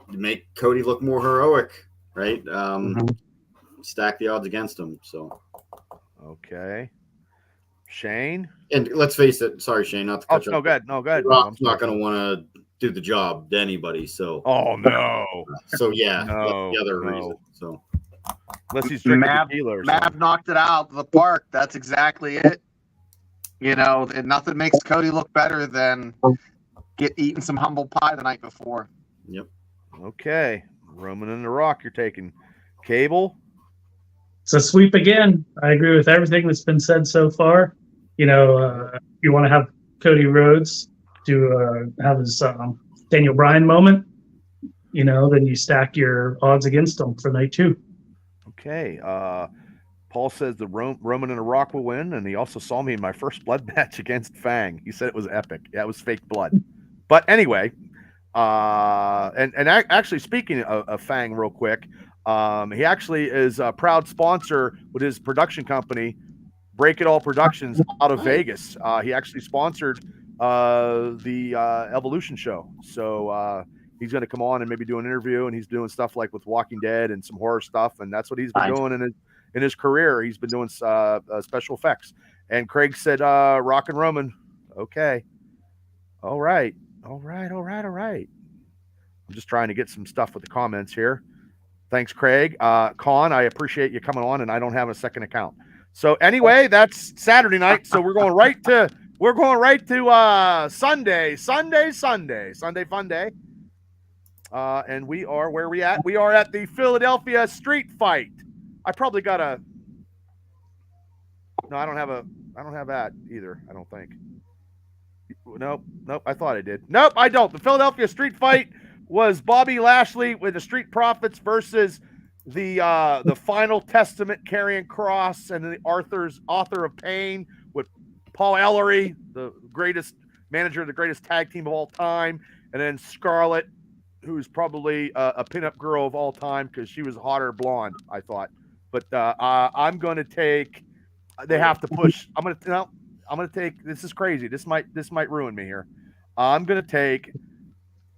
make Cody look more heroic, right? Stack the odds against him. So, okay, Shane. And let's face it. Sorry, Shane, not to cut you off. No, go ahead. Rock's not going to want to do the job to anybody. So, oh no. So yeah, that's the other reason. So, unless he's drinking tequila or something. Mav knocked it out of the park. That's exactly it. And nothing makes Cody look better than eating some humble pie the night before. Yep. Okay, Roman and The Rock, you're taking. Cable. It's a sweep again. I agree with everything that's been said so far. You want to have Cody Rhodes to have his Daniel Bryan moment. Then you stack your odds against him for night 2. Okay. Paul says the Roman and The Rock will win, and he also saw me in my first blood match against Fang. He said it was epic. Yeah, it was fake blood. But anyway. Actually, speaking of Fang real quick, he actually is a proud sponsor with his production company, Break It All Productions, out of Vegas. He actually sponsored the Evolution show. So he's going to come on and maybe do an interview, and he's doing stuff like with Walking Dead and some horror stuff, and that's what he's been doing in his career. He's been doing special effects. And Craig said, Rock and Roman. Okay. All right. I'm just trying to get some stuff with the comments here. Thanks, Craig. Con, I appreciate you coming on, and I don't have a second account. So anyway, that's Saturday night. So we're going right to Sunday fun day. And we are where we at? We are at the Philadelphia Street Fight. I probably got no, I don't have that either. I don't think. Nope. I thought I did. Nope, I don't. The Philadelphia Street Fight was Bobby Lashley with the Street Profits versus the Final Testament Karrion Kross and the author of Pain with Paul Ellery, the greatest manager of the greatest tag team of all time, and then Scarlett, who's probably a pinup girl of all time because she was hotter blonde, I thought. But I'm going to take. They have to push. I'm going to take. This is crazy. This might ruin me here. I'm going to take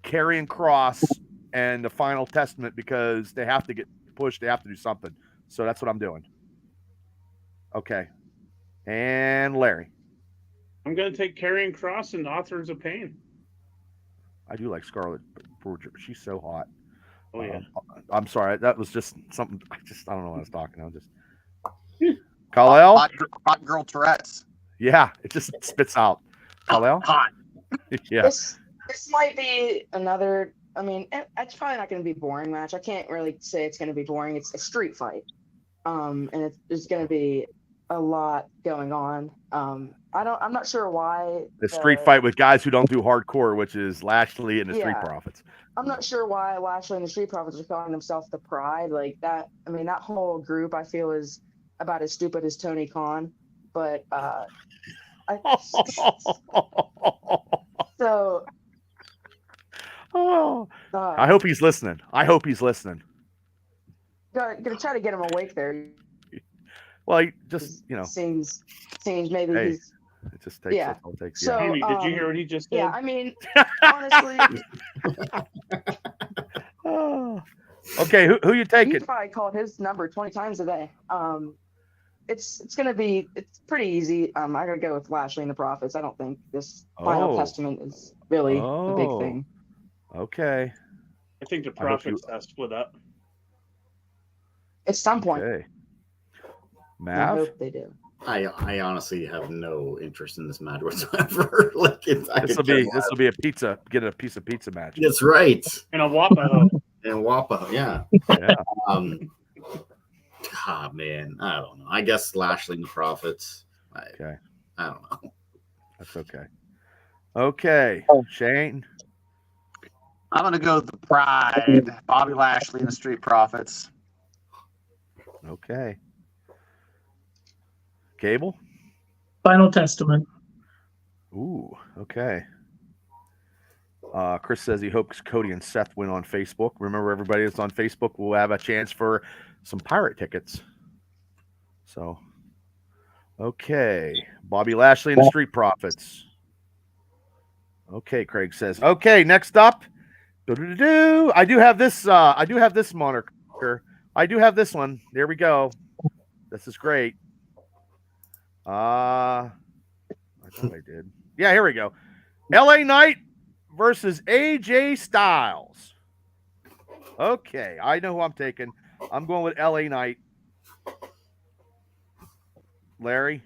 Karrion Kross and the Final Testament because they have to get pushed. They have to do something. So that's what I'm doing. Okay. And Larry. I'm going to take Karrion Kross and the Authors of Pain. I do like Scarlett. She's so hot. Oh, yeah. I'm sorry. That was just something. I don't know what I was talking. I was just. Kal-El? Hot girl Tourette's. Yeah, it just spits out. Kal-El? Hot. Yeah. This might be another. I mean, it's probably not going to be a boring match. I can't really say it's going to be boring. It's a street fight, and there's going to be a lot going on. I'm not sure why the street fight with guys who don't do hardcore, which is Lashley and the Street Profits. I'm not sure why Lashley and the Street Profits are calling themselves the Pride. Like that. I mean, that whole group I feel is about as stupid as Tony Khan. But so. Oh, I hope he's listening. Gonna try to get him awake there. Well, he just seems maybe It just takes. Yeah. That's all it takes. So, Amy, did you hear what he just said? Yeah, I mean, honestly, Oh. Okay, who you taking? he's probably called his number 20 times a day. It's pretty easy. I gotta go with Lashley and the Prophets. I don't think this Final Testament is really a big thing. Okay. I think the Prophets split up. At some point. Okay. I Mav? hope they do. I honestly have no interest in this match whatsoever. Like this will be a pizza. Get a piece of pizza match. That's right. And a Wapo. And Wapo, yeah. Yeah. Man, I don't know. I guess Lashley and the Prophets. Okay. I don't know. That's okay. Okay, Shane. I'm gonna go with the Pride, Bobby Lashley and the Street Profits. Okay. Cable. Final Testament. Ooh. Okay. Chris says he hopes Cody and Seth win on Facebook. Remember, everybody that's on Facebook will have a chance for some pirate tickets. So, okay. Bobby Lashley and the Street Profits. Okay, Craig says. Okay, next up. I do have this. I do have this moniker. I do have this one. There we go. This is great. I thought I did. Yeah, here we go. LA Knight versus AJ Styles. Okay, I know who I'm taking. I'm going with LA Knight. Larry?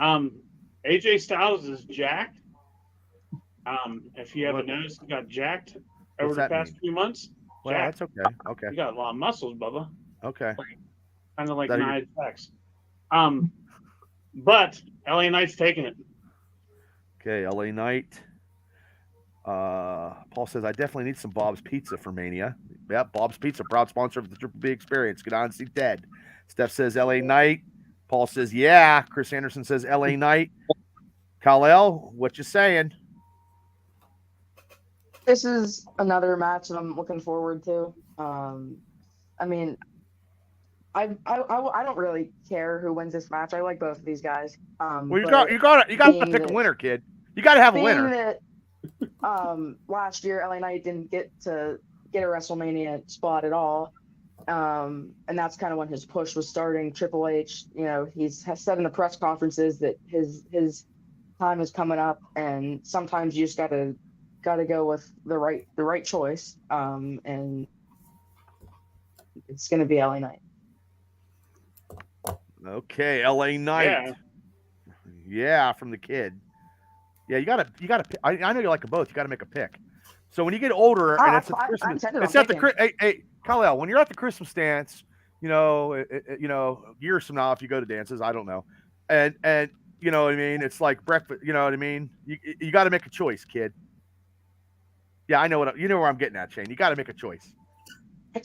AJ Styles is jacked. If you haven't noticed, he got jacked over the past few months. Well, jacked. that's okay. Okay. You got a lot of muscles, Bubba. Okay. Kind of like Nia Jax. But LA Knight's taking it. Okay, LA Knight. Paul says, I definitely need some Bob's Pizza for Mania. Yeah, Bob's Pizza, proud sponsor of the Triple B Experience. Get on and see Ted. Steph says LA Knight. Paul says, yeah. Chris Anderson says LA Knight. Kal-El, what you saying? This is another match that I'm looking forward to. I mean, I don't really care who wins this match. I like both of these guys. Well, you got to pick a winner, kid. You got to have a winner. That, last year LA Knight didn't get a WrestleMania spot at all, and that's kind of when his push was starting. Triple H, has said in the press conferences that his time is coming up, and sometimes you just gotta go with the right choice, and it's gonna be LA Knight. Okay, LA Knight. Yeah, from the kid. Yeah, you gotta. I know you like them both. You gotta make a pick. So when you get older, and it's at Christmas, it's at the hey Kal-El, when you're at the Christmas dance, years from now, if you go to dances, I don't know, and you know what I mean. It's like breakfast. You know what I mean. You got to make a choice, kid. Yeah, I know you know where I'm getting at, Shane. You got to make a choice. I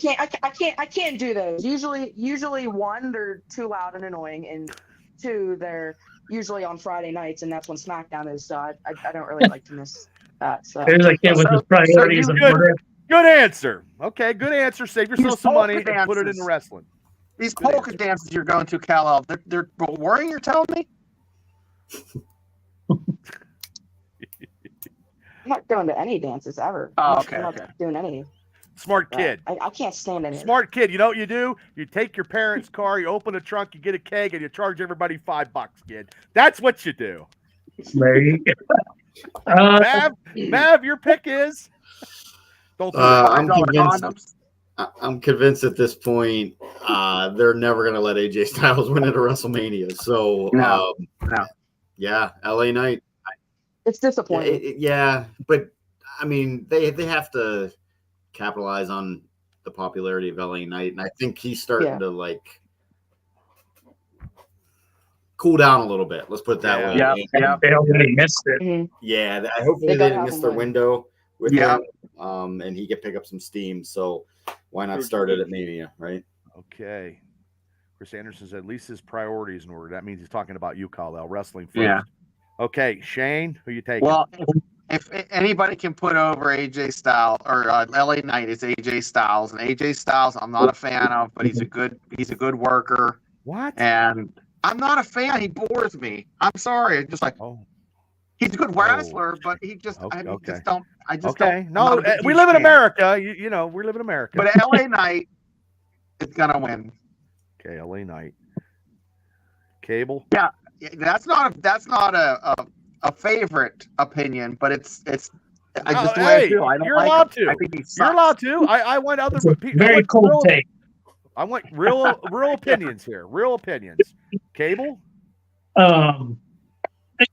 can't do those. Usually one, they're too loud and annoying, and two, they're usually on Friday nights, and that's when SmackDown is. So I don't really like to miss that. So there's a kid with his priorities in order. Good answer. Okay, good answer. Save yourself some money and put it into wrestling. These polka dances you're going to, Kal-El, they're boring, you're telling me? I'm not going to any dances ever. Oh, okay. I'm not doing any. Smart kid. I can't stand any. Smart kid. You know what you do? You take your parents' car, you open the trunk, you get a keg, and you charge everybody $5, kid. That's what you do. There you go. Mav, your pick is. I'm convinced at this point they're never going to let AJ Styles win at a WrestleMania. So, no. Yeah, LA Knight. It's disappointing. Yeah, but I mean, they have to capitalize on the popularity of LA Knight, and I think he's starting to cool down a little bit. Let's put it that way. Yeah. They already missed it. Mm-hmm. Yeah, hopefully they didn't miss their window with him, and he could pick up some steam. So why not start it at Mania, right? Okay. Chris Anderson said at least his priorities in order. That means he's talking about you, Kal-El, wrestling first. Yeah. Okay, Shane, who you taking? Well, if anybody can put over AJ Styles or LA Knight, it's AJ Styles, and AJ Styles I'm not a fan of, but he's a good worker. What? And I'm not a fan. He bores me. I'm sorry. Just like he's a good wrestler, but he just I just don't. I just don't. No, we live in America. You know, we live in America. But LA Knight is gonna win. Okay, LA Knight. Cable. Yeah, that's not a favorite opinion, but it's. I just the way I feel. I don't you're like allowed him. to. I think he sucks. You're allowed to. I want other people. Very cold take. I want real opinions here. Real opinions. Cable.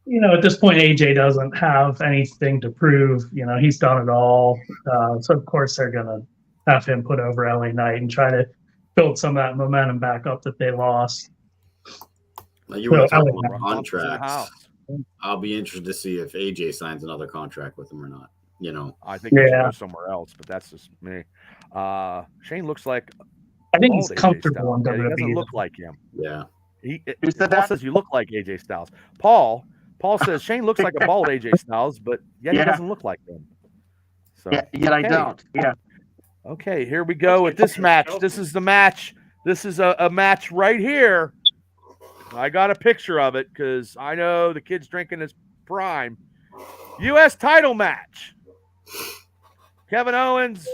You know, at this point, AJ doesn't have anything to prove. You know, he's done it all. So of course they're gonna have him put over LA Knight and try to build some of that momentum back up that they lost. Now you want to talk about contracts. I'll be interested to see if AJ signs another contract with him or not. You know, I think he should go somewhere else, but that's just me. Shane looks like I think he's comfortable in WWE. He doesn't look like him. Yeah. Paul says you look like AJ Styles. Paul says Shane looks like a bald AJ Styles, but yet he doesn't look like him. So yet I don't. Yeah. Okay, here we go with this match. This is the match. This is a match right here. I got a picture of it because I know the kid's drinking his prime. U.S. title match. Kevin Owens,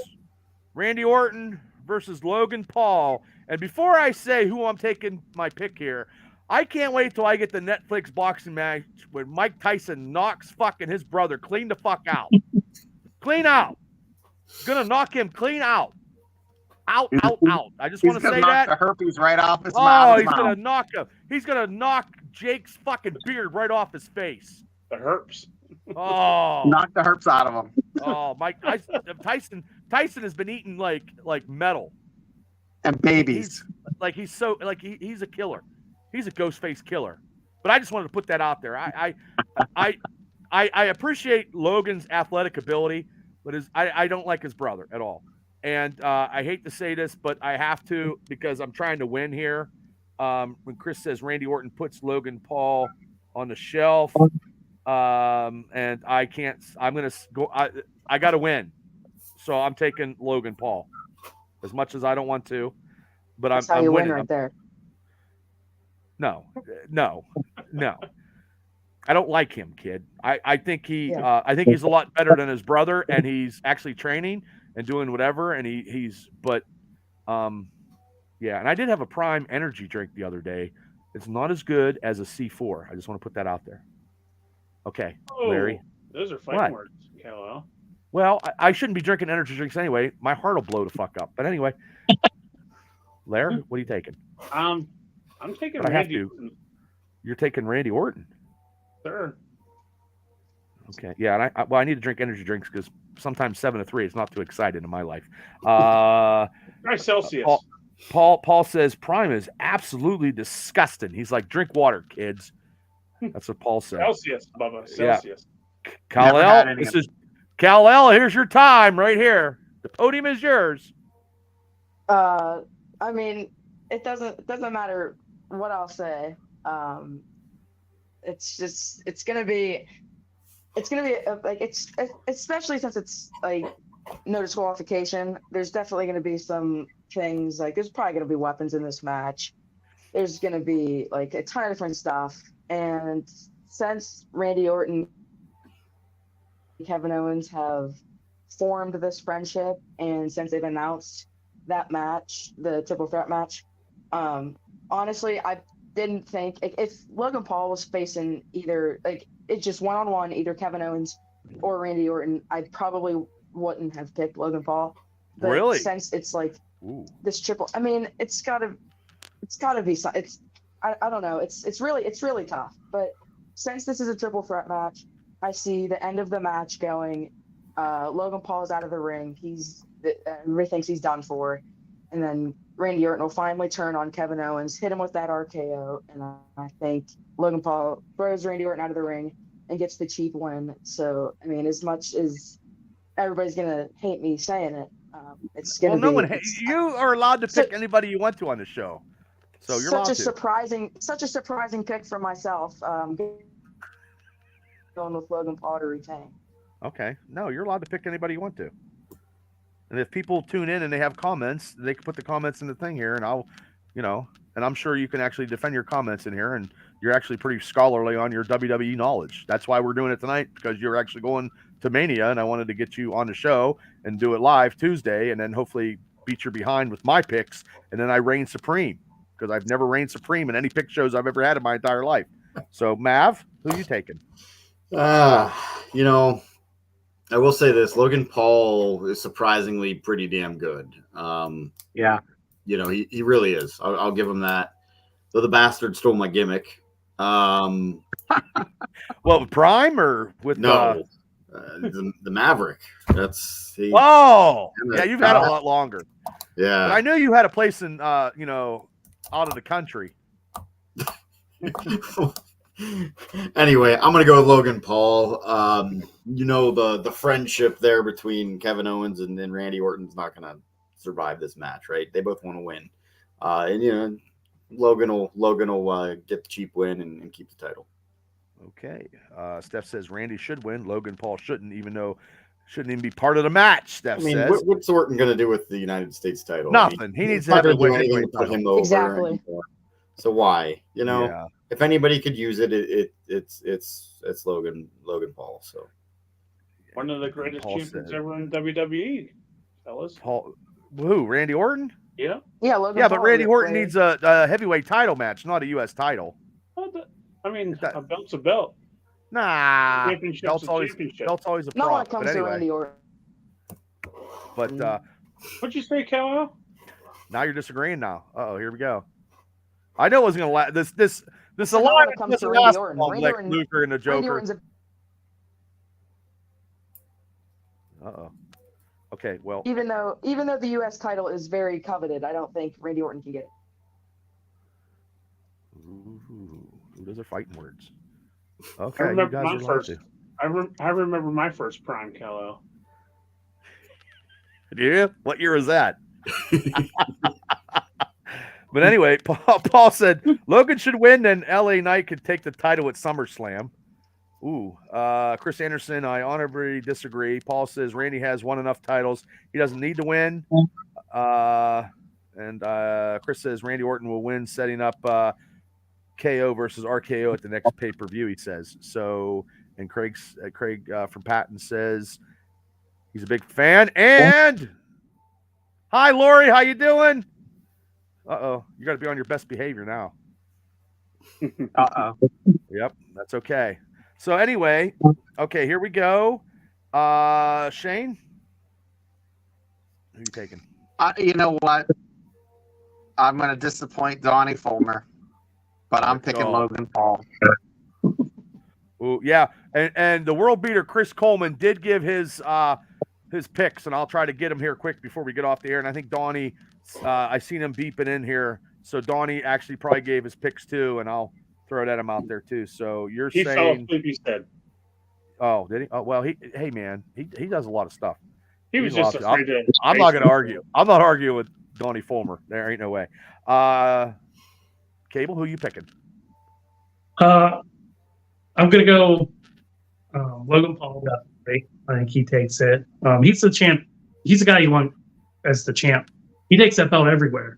Randy Orton versus Logan Paul. And before I say who I'm taking my pick here, I can't wait till I get the Netflix boxing match where Mike Tyson knocks fucking his brother clean the fuck out. Clean out. Gonna knock him clean out. Out. I just want to say that. The herpes right off his mouth. Oh, he's gonna knock him. He's gonna knock Jake's fucking beard right off his face. The herpes. Oh, knock the herpes out of him. Oh, Mike Tyson has been eating like metal and babies. He's a killer. He's a ghost face killer. But I just wanted to put that out there. I appreciate Logan's athletic ability, but I don't like his brother at all. And I hate to say this, but I have to because I'm trying to win here. When Chris says Randy Orton puts Logan Paul on the shelf, and I can't. I'm gonna go. I got to win, so I'm taking Logan Paul. As much as I don't want to, but That's I'm how you winning. win right there. No. I don't like him, kid. I think he's a lot better than his brother, and he's actually training and doing whatever. And and I did have a Prime energy drink the other day. It's not as good as a C4. I just want to put that out there. Okay, Larry. Those are fighting words, Kal-El. Well, I shouldn't be drinking energy drinks anyway. My heart will blow the fuck up. But anyway, Larry, what are you taking? I'm taking Randy Orton. You're taking Randy Orton? Sure. Okay. Yeah, and I need to drink energy drinks because sometimes 7 to 3 is not too exciting in my life. Try Celsius. Paul says Prime is absolutely disgusting. He's like, drink water, kids. That's what Paul said. Celsius, Bubba. Celsius. Yeah. Kal-El, this is Kal-El. Here's your time right here. The podium is yours. I mean, it doesn't matter what I'll say. It's gonna be especially since it's like no disqualification. There's definitely gonna be some things like there's probably gonna be weapons in this match. There's gonna be like a ton of different stuff. And since Randy Orton and Kevin Owens have formed this friendship, and since they've announced that match, the triple threat match, honestly, I didn't think if Logan Paul was facing either it's just one-on-one, either Kevin Owens or Randy Orton, I probably wouldn't have picked Logan Paul. But really? Since it's like this triple, I mean, it's gotta be. I don't know. It's really tough. But since this is a triple threat match, I see the end of the match going. Logan Paul is out of the ring. Everybody thinks he's done for, and then Randy Orton will finally turn on Kevin Owens, hit him with that RKO, and I think Logan Paul throws Randy Orton out of the ring and gets the cheap win. So I mean, as much as everybody's gonna hate me saying it, it's gonna. Well, you are allowed to pick anybody you want to on the show. So you're such a surprising pick for myself. Going with Logan Paul to retain. Okay, no, you're allowed to pick anybody you want to. And if people tune in and they have comments, they can put the comments in the thing here, and I'll, and I'm sure you can actually defend your comments in here, and you're actually pretty scholarly on your WWE knowledge. That's why we're doing it tonight, because you're actually going to Mania, and I wanted to get you on the show and do it live Tuesday, and then hopefully beat your behind with my picks, and then I reign supreme, because I've never reigned supreme in any pick shows I've ever had in my entire life. So, Mav, who you taking? You know, I will say this: Logan Paul is surprisingly pretty damn good. Yeah. You know, he really is. I'll give him that. Though the bastard stole my gimmick. Well, with Prime or with the Maverick. That's yeah, you've had it a lot longer. Yeah, but I knew you had a place in you know, out of the country. Anyway, I'm gonna go with Logan Paul. You know, the friendship there between Kevin Owens and Randy Orton's not gonna survive this match, right? They both want to win, and you know, Logan will get the cheap win and keep the title. Okay. Steph says Randy should win. Logan Paul shouldn't even be part of the match. Steph says. What's Orton going to do with the United States title? Nothing. I mean, he needs to have anything to put him over. Exactly. So why? You know, if anybody could use it's Logan Paul. So one of the greatest champions ever in WWE, fellas. Who? Randy Orton? Yeah. Yeah, Logan yeah, Paul but Randy Orton needs a heavyweight title match, not a U.S. title. I mean, a belt's a belt. Nah, belt's always a not when it prop. comes But to anyway. Randy Orton. But what'd you say, Cal? now you're disagreeing. Now, here we go. I know it wasn't gonna last. This Not when alliance it comes doesn't to Randy last Orton. long. Randy Lex Orton- Luger and the Randy Joker. Orton's Okay, well, even though the U.S. title is very coveted, I don't think Randy Orton can get it. ooh, those are fighting words. I Okay, you remember guys my are allowed first. to. I remember my first prime, Cal. Do you? What year was that? But anyway, Paul said Logan should win, then LA Knight could take the title at SummerSlam. Ooh, Chris Anderson, I honorably disagree. Paul says Randy has won enough titles. He doesn't need to win. And Chris says Randy Orton will win, setting up KO versus RKO at the next pay-per-view, he says. So, and Craig from Patton says he's a big fan. And hi, Lori, how you doing? Uh-oh, you got to be on your best behavior now. Uh-oh. Yep, that's okay. So anyway, okay, here we go. Shane, who you taking? You know what? I'm going to disappoint Donnie Fulmer, but I'm picking Logan Paul. Ooh, yeah, and the world beater Chris Coleman did give his picks, and I'll try to get him here quick before we get off the air. And I think Donnie, I seen him beeping in here, so Donnie actually probably gave his picks too, and I'll throw that him out there too. So you're saying fell asleep, he said. Oh, did he? Oh, well, hey man, he does a lot of stuff. He was just afraid to. I'm not going to argue. I'm not arguing with Donnie Fulmer. There ain't no way. Cable, who you picking? I'm going to go Logan Paul. Definitely. I think he takes it. He's the champ. He's the guy you want as the champ. He takes that belt everywhere.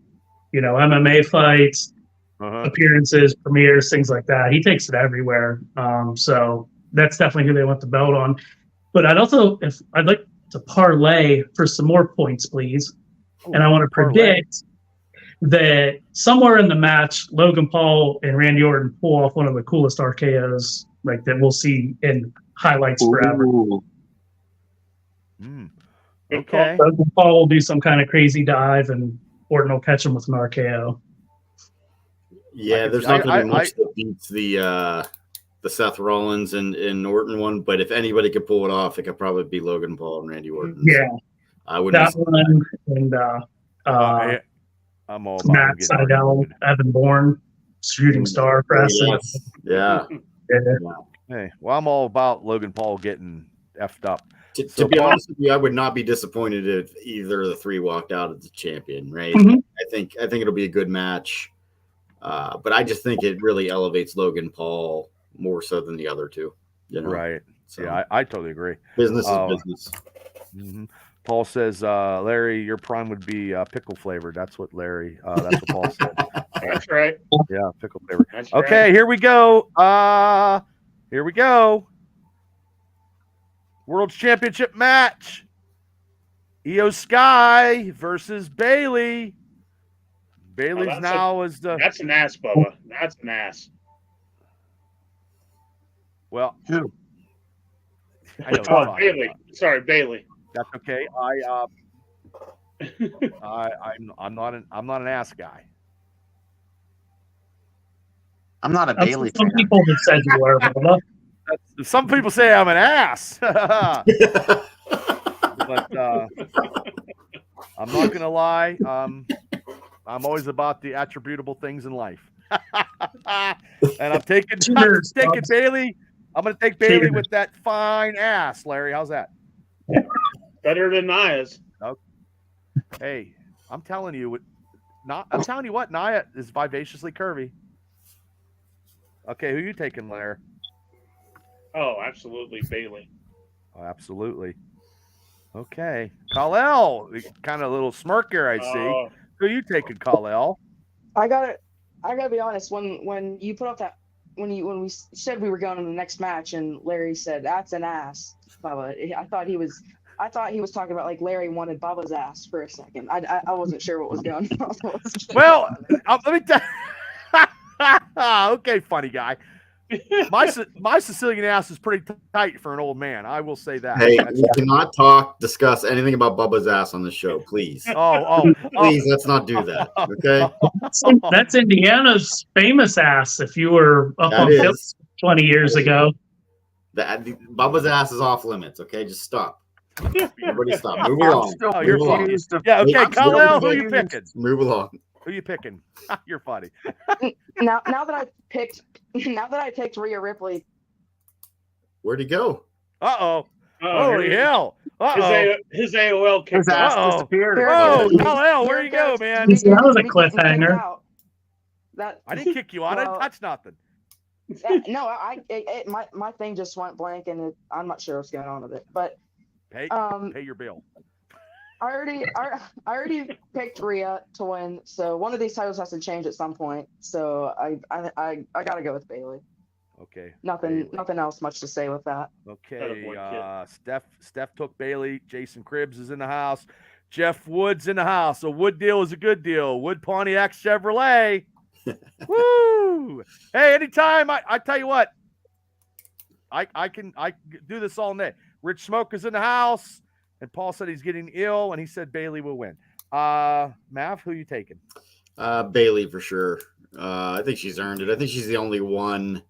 You know, MMA fights, appearances, premieres, things like that. He takes it everywhere. So that's definitely who they want the belt on. But I'd like to parlay for some more points, please. And I want to predict that somewhere in the match, Logan Paul and Randy Orton pull off one of the coolest RKOs like that we'll see in highlights forever. Okay. Logan Paul will do some kind of crazy dive and Orton will catch him with an RKO. Yeah, there's not going to be much that beats the Seth Rollins and Orton one, but if anybody could pull it off, it could probably be Logan Paul and Randy Orton. Yeah, so I wouldn't. That one and I'm all Matt Sydal, Evan Bourne, shooting star wrestling. Yeah. Hey, well, I'm all about Logan Paul getting effed up. To be honest with you, I would not be disappointed if either of the three walked out as the champion. Right? Mm-hmm. I think it'll be a good match, but I just think it really elevates Logan Paul more so than the other two. You know? Right. So, yeah, I totally agree. Business is business. Mm-hmm. Paul says, Larry, your prime would be pickle flavored. That's what Larry. That's what Paul said. That's right. Yeah, pickle flavor. That's Okay, right. here we go. Here we go. World Championship match. Io Sky versus Bailey. Bailey's now is the. That's an ass, Bubba. That's an ass. Well, Who? I know Oh, Bailey. Sorry, Bailey. That's okay. I'm not an ass guy. I'm not a That's Bailey what some fan. people have said you were, Bubba. Some people say I'm an ass, but I'm not gonna lie. I'm always about the attributable things in life, and I'm taking Bailey. I'm gonna take Bailey Cheers. with that fine ass, Larry. How's that? Better than Naya's. Hey, I'm telling you what, Nia is vivaciously curvy. Okay, who you taking, Larry? Oh, absolutely, Bailey. Oh, absolutely. Okay, Kal-El, kind of a little smirk here, I see. Who you taking, Kal-El? I gotta be honest. When you put up that when we said we were going to the next match, and Larry said that's an ass, Bubba. I thought he was talking about like Larry wanted Bubba's ass for a second. I wasn't sure what was going on. Well, let me tell. Okay, funny guy. My Sicilian ass is pretty tight for an old man. I will say that. Hey, we cannot discuss anything about Bubba's ass on the show, please. Please, let's not do that. Okay. That's Indiana's famous ass. If you were up That on is. Philly 20 years ago, Bubba's ass is off limits. Okay, just stop. Everybody stop. Move along. still you're Move along. confused of- Yeah, okay, I'm still Kal-El, who you confused. picking? Move along. Who you picking? You're funny. now that I picked Rhea Ripley. Where'd he go? Holy hell! His AOL kicked His ass Uh-oh. disappeared. Oh, Here Kal-El, it where you go, goes. man? that was a We getting kicked cliffhanger. out. I didn't kick you out. I didn't Well, touch nothing. No, my thing just went blank, and I'm not sure what's going on with it. But Pay your bill. I already picked Rhea to win, so one of these titles has to change at some point. So I gotta go with Bailey. Okay. Nothing else much to say with that. Okay. Steph took Bailey. Jason Cribbs is in the house. Jeff Wood's in the house. A Wood deal is a good deal. Wood Pontiac Chevrolet. Woo! Hey, anytime I tell you what, I can do this all day. Rich Smoke is in the house, and Paul said he's getting ill, and he said Bailey will win. Mav, who you taking? Bailey for sure. I think she's earned it. I think she's the only one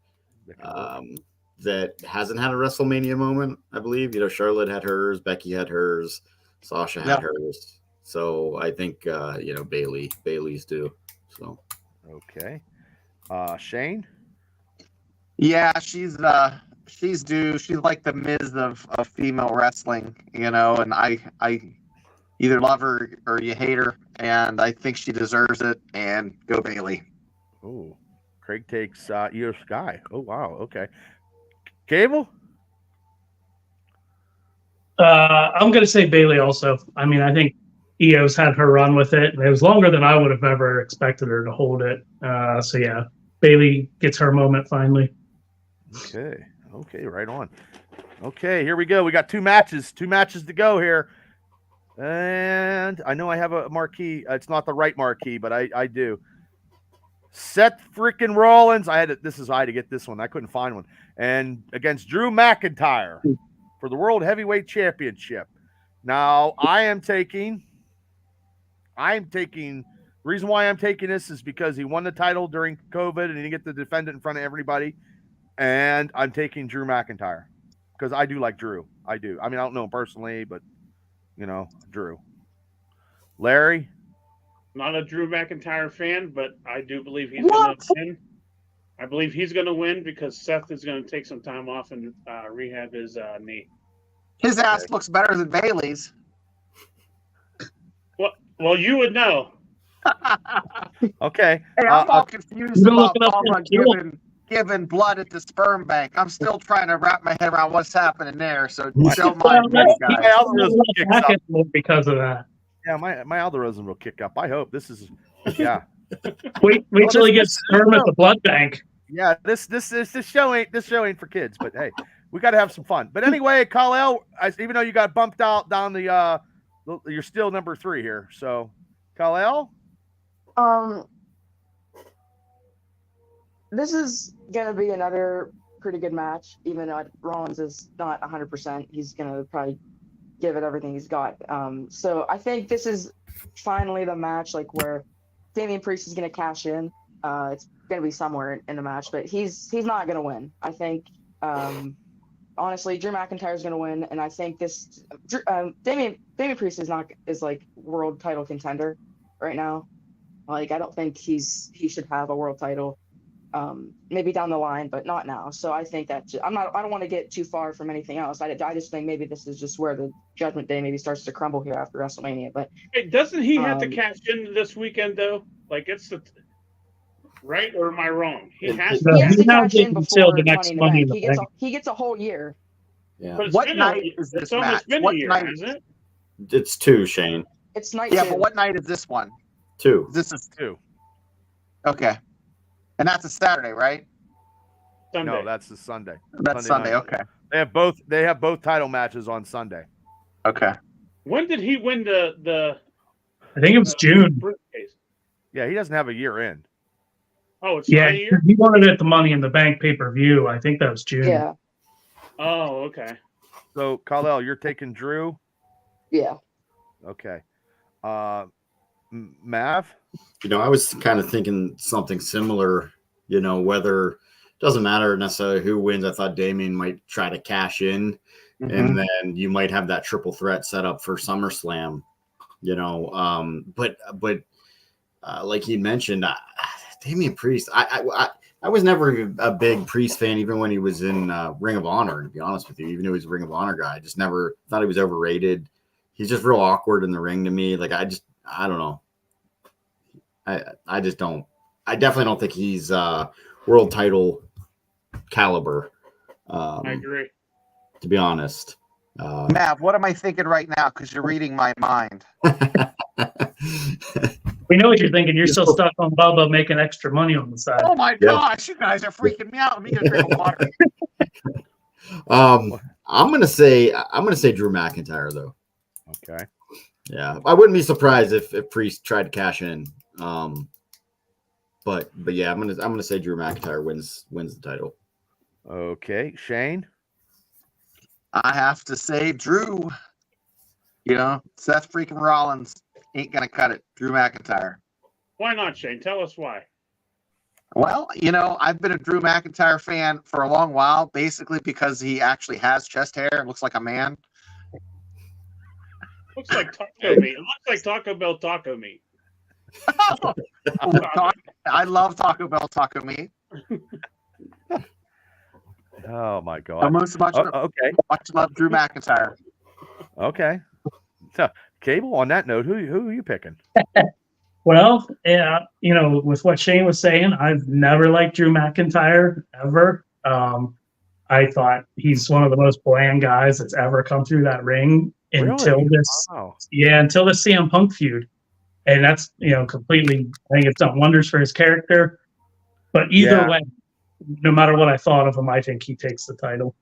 that hasn't had a WrestleMania moment. I believe Charlotte had hers, Becky had hers, Sasha had hers. So I think Bailey's due. So okay, Shane. Yeah, she's due. She's like the Miz of female wrestling, and I either love her or you hate her, and I think she deserves it. And go Bailey. Oh, Craig takes Io Sky. Oh wow, okay. Cable. I'm going to say Bailey also. I mean, I think Io's had her run with it, and it was longer than I would have ever expected her to hold it. So yeah, Bailey gets her moment finally. Okay, right on. Okay, here we go. We got two matches to go here. And I know I have a marquee. It's not the right marquee, but I do. Seth freaking Rollins. I had to get this one. I couldn't find one. And against Drew McIntyre for the World Heavyweight Championship. Now, I am taking the reason why I'm taking this is because he won the title during COVID and he didn't get to defend it in front of everybody. And I'm taking Drew McIntyre because I do like Drew. I do. I mean, I don't know him personally, but Drew. Larry? Not a Drew McIntyre fan, but I do believe he's going to win. I believe he's going to win because Seth is going to take some time off and rehab his knee. His ass looks better than Bailey's. Well, you would know. Okay. Hey, I'm all confused about Bubba giving blood at the sperm bank. I'm still trying to wrap my head around what's happening there. So Well, don't mind me, My guys. algorithm kicks up. Because of that. Yeah, my algorithm will kick up. I hope this is. Yeah. Wait till he gets sperm at the blood bank. Yeah, this show ain't for kids, but hey, we got to have some fun. But anyway, Kal-El, even though you got bumped out down the you're still number 3 here. So, Kal-El, this is gonna be another pretty good match, even though Rollins is not 100%. He's gonna probably give it everything he's got. So I think this is finally the match like where Damian Priest is gonna cash in. It's gonna be somewhere in the match, but he's not gonna win. I think honestly, Drew McIntyre is gonna win, and I think this Damian Priest is like world title contender right now. Like I don't think he should have a world title. Maybe down the line, but not now. So I think that I don't want to get too far from anything else. I just think maybe this is just where the Judgment Day maybe starts to crumble here after WrestleMania. But hey, doesn't he have to cash in this weekend though? Like it's the right, or am I wrong? He has to cash in before the next Money in the Bank. He gets a whole year. Yeah. But What night is this match? What night is it? It's 2, Shane. It's night. Yeah, 2. but what night is this one? 2. This is 2. okay, and that's a Saturday, right? Sunday. No, that's the Sunday. That's Sunday. night. Okay. They have both title matches on Sunday. Okay. When did he win the I think it was June. briefcase? Yeah, he doesn't have a year in. Oh, it's Yeah, not a year? he wanted it at the Money in the Bank pay-per-view. I think that was June. Yeah. Oh, okay. So, Kal-El, you're taking Drew? Yeah. Okay. Mav? I was kind of thinking something similar, whether doesn't matter necessarily who wins. I thought Damian might try to cash in, and then you might have that triple threat set up for SummerSlam, but like he mentioned, Damian Priest, I was never a big Priest fan, even when he was in Ring of Honor, to be honest with you. Even though he's a Ring of Honor guy, I just never thought he was overrated. He's just real awkward in the ring to me. Like, I don't know. I just don't. I definitely don't think he's world title caliber. I agree. To be honest. Mav, what am I thinking right now? Because you're reading my mind. We know what you're thinking. You're still stuck on Bubba making extra money on the side. Oh my gosh, you guys are freaking me out. Let me get a drink of water. I'm gonna say Drew McIntyre though. Okay. Yeah, I wouldn't be surprised if Priest tried to cash in. But yeah, I'm gonna say Drew McIntyre wins the title. Okay, Shane. I have to say Drew. Seth freaking Rollins ain't gonna cut it. Drew McIntyre. Why not, Shane? Tell us why. Well, I've been a Drew McIntyre fan for a long while, basically because he actually has chest hair and looks like a man. Looks like taco meat. It looks like Taco Bell taco meat. I love Taco Bell taco meat. Oh my God. I much love Drew McIntyre. Okay. So, Cable, on that note, who are you picking? Well, yeah, with what Shane was saying, I've never liked Drew McIntyre ever. I thought he's one of the most bland guys that's ever come through that ring until this CM Punk feud. And that's, completely, I think it's done wonders for his character. But either way, no matter what I thought of him, I think he takes the title.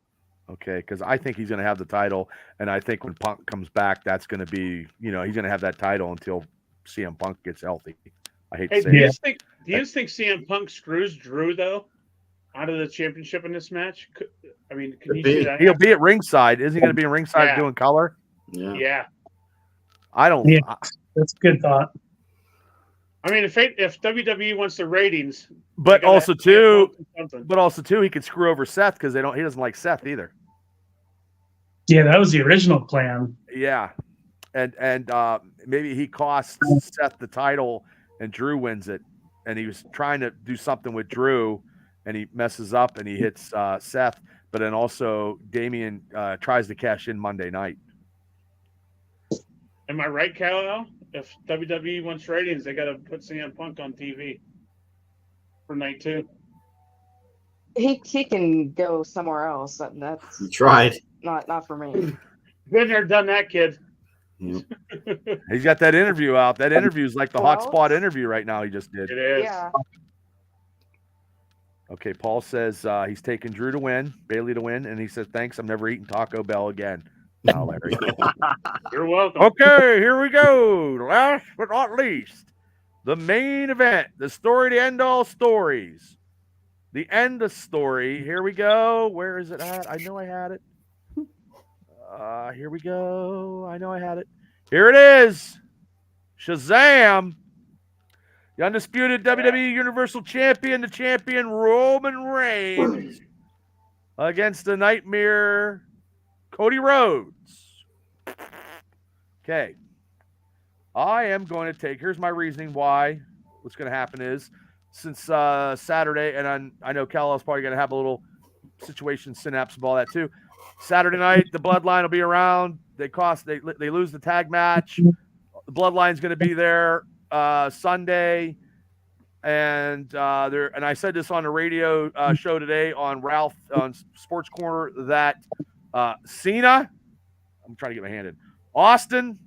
Okay, because I think he's going to have the title, and I think when Punk comes back, that's going to be, he's going to have that title until CM Punk gets healthy. I hate to say it. Do you think CM Punk screws Drew, though, out of the championship in this match? Can you see that? He'll be at ringside. Isn't he going to be in ringside doing color? Yeah. I don't. Yeah, that's a good thought. If WWE wants the ratings, but also too, he could screw over Seth because he doesn't like Seth either. Yeah, that was the original plan. Yeah, and maybe he costs Seth the title and Drew wins it, and he was trying to do something with Drew, and he messes up and he hits Seth, but then also Damian tries to cash in Monday night. Am I right, Kal-El? If WWE wants ratings, they got to put CM Punk on TV for night 2. he can go somewhere else. That's You tried. not for me. Been there, done that, kid. Yep. He's got that interview out. That interview is like the hot Well, spot interview right now. He just did. It is. Yeah. Okay, Paul says he's taking Drew to win, Bailey to win, and he says, "Thanks, I'm never eating Taco Bell again." Now, Larry. You're welcome. Okay, here we go. Last but not least, the main event, the story to end all stories. The end of story. Here we go. Where is it at? I know I had it. Here we go. I know I had it. Here it is. Shazam. The undisputed WWE Universal Champion, the champion Roman Reigns, against the Nightmare Cody Rhodes. Okay. I am going to take, here's my reasoning why. What's going to happen is, since Saturday, and I know Cal is probably going to have a little situation, synapse, all that too. Saturday night, the Bloodline will be around. They lose the tag match. The Bloodline's going to be there Sunday, and I said this on the radio show today on Ralph on Sports Corner that Cena, I'm trying to get my hand in, Austin,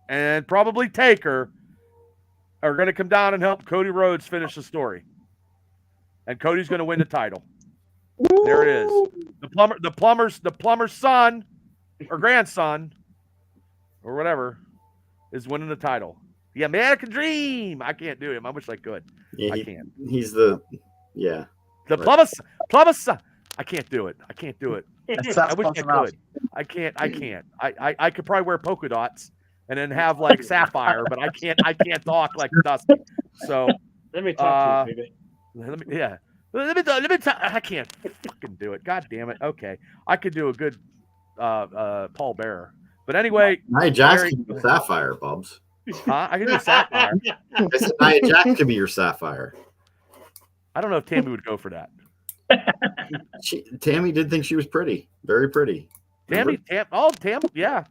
and probably Taker are going to come down and help Cody Rhodes finish the story, and Cody's going to win the title. There it is. The plumber's son or grandson or whatever is winning the title. The American Dream. I can't do him. I wish I could. Yeah, I can't. He's the plumber's son. I can't do it. I can't do it. I wish I could. I can't. I could probably wear polka dots and then have like sapphire, but I can't talk like Dusty. So let me talk to you, baby. Let me talk. I can't fucking do it. God damn it. Okay. I could do a good Paul Bearer. But anyway. Nia Jax can be sapphire, Bubs. Huh? I can do sapphire. I said Nia Jax could be your sapphire. I don't know if Tammy would go for that. Tammy did think she was pretty. Very pretty. Tam, yeah.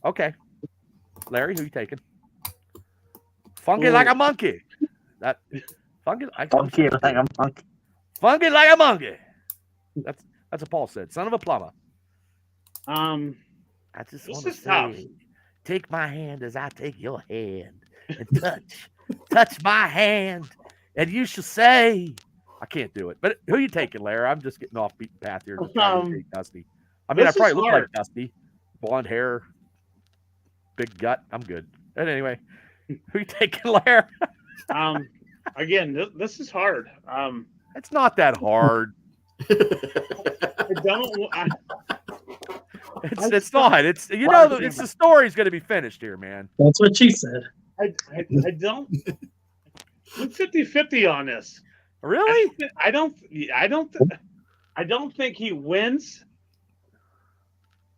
Okay. Larry, who you taking? Funky like a monkey. Funky like a monkey. Funky like a monkey. That's what Paul said. Son of a plumber. I just want to say, take my hand as I take your hand, and touch my hand, and you shall say, I can't do it. But who you taking, Larry? I'm just getting off beaten path here. Just trying to take Dusty. I mean, I probably look like Dusty. Blonde hair, big gut. I'm good. But anyway, who you taking, Larry? Again, this is hard. It's not that hard. It's not. It's it's the story's going to be finished here, man. That's what she said. I don't. I'm 50-50 on this. Really? I don't think he wins.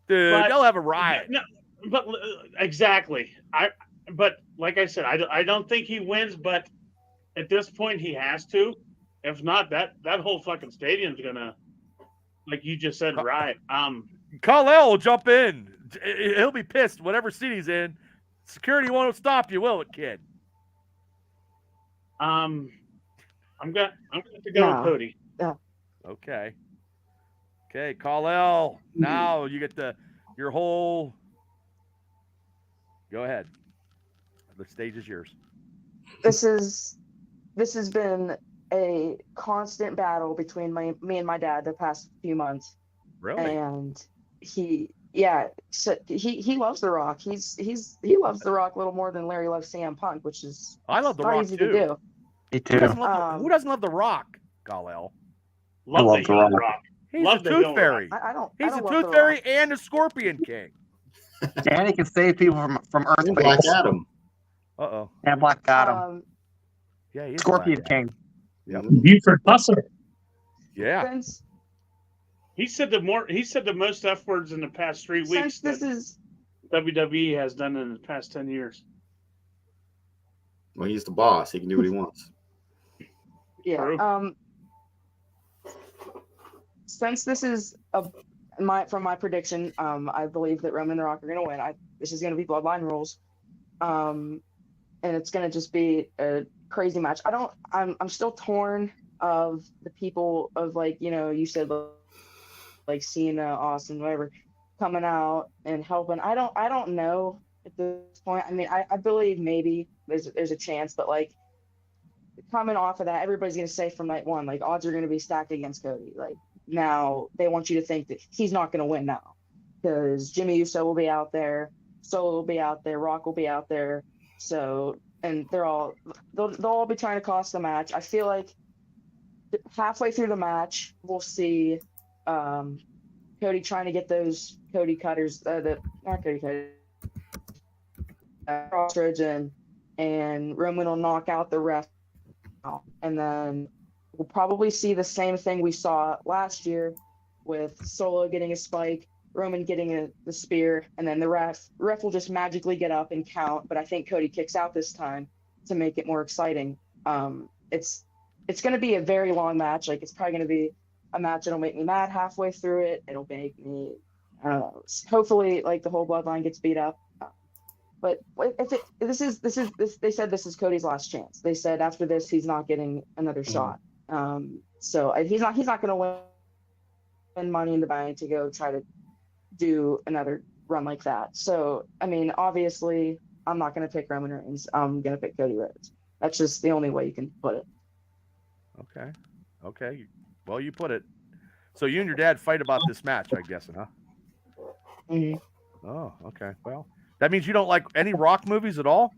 Dude, they'll have a riot. No, but exactly. But like I said, I don't think he wins. But at this point, he has to. If not, that whole fucking stadium's gonna, like you just said, riot. Kal-El will jump in. He'll be pissed. Whatever seat he's in, security won't stop you, will it, kid? I'm going to go with Cody. Yeah. Okay, Kal-El. Now you get your whole. Go ahead. The stage is yours. This has been a constant battle between me and my dad the past few months. Really? And he loves The Rock. He loves The Rock a little more than Larry loves CM Punk, which is I love The not Rock easy too. to do. Me too. Who doesn't love The Rock, Kal-El? Love The Rock. He's Love a tooth fairy. I don't. He's I a don't love tooth The fairy Rock. and a scorpion king. And he can save people from Black earthquakes. Adam. Uh-oh. And Black Adam. Yeah, he's Scorpion King. Yep. Buford Pusser. Yeah. Since He said the most F words in the past 3 weeks. this is WWE has done in the past 10 years. Well, he's the boss. He can do what he wants. yeah. True. Since this is from my prediction, I believe that Roman and The Rock are going to win. This is going to be Bloodline rules, and it's going to just be a crazy match. I'm still torn of the people of, like, you said, like Cena, Austin, whatever, coming out and helping. I don't know at this point. I mean, I believe maybe there's a chance, but like coming off of that, everybody's gonna say from night one, like, odds are gonna be stacked against Cody. Like, now they want you to think that he's not gonna win now, because Jimmy Uso will be out there, Solo will be out there, Rock will be out there. So, and they'll all be trying to cost the match. I feel like halfway through the match, we'll see Cody trying to get those Cody cutters, not Cody cutters, crossroads in, and Roman will knock out the ref. And then we'll probably see the same thing we saw last year with Solo getting a spike, Roman getting the spear, and then the ref will just magically get up and count. But I think Cody kicks out this time to make it more exciting. It's going to be a very long match. Like, it's probably going to be a match that'll make me mad halfway through it. It'll make me, I don't know. Hopefully, like, the whole bloodline gets beat up. But if they said this is Cody's last chance. They said after this he's not getting another shot. So he's not going to win Money in the Bank to go try to do another run like that. So I mean, obviously, I'm not going to pick Roman Reigns. I'm going to pick Cody Rhodes. That's just the only way you can put it. Okay. Well, you put it. So you and your dad fight about this match, I'm guessing, huh? Mm-hmm. Oh, okay. Well, that means you don't like any Rock movies at all?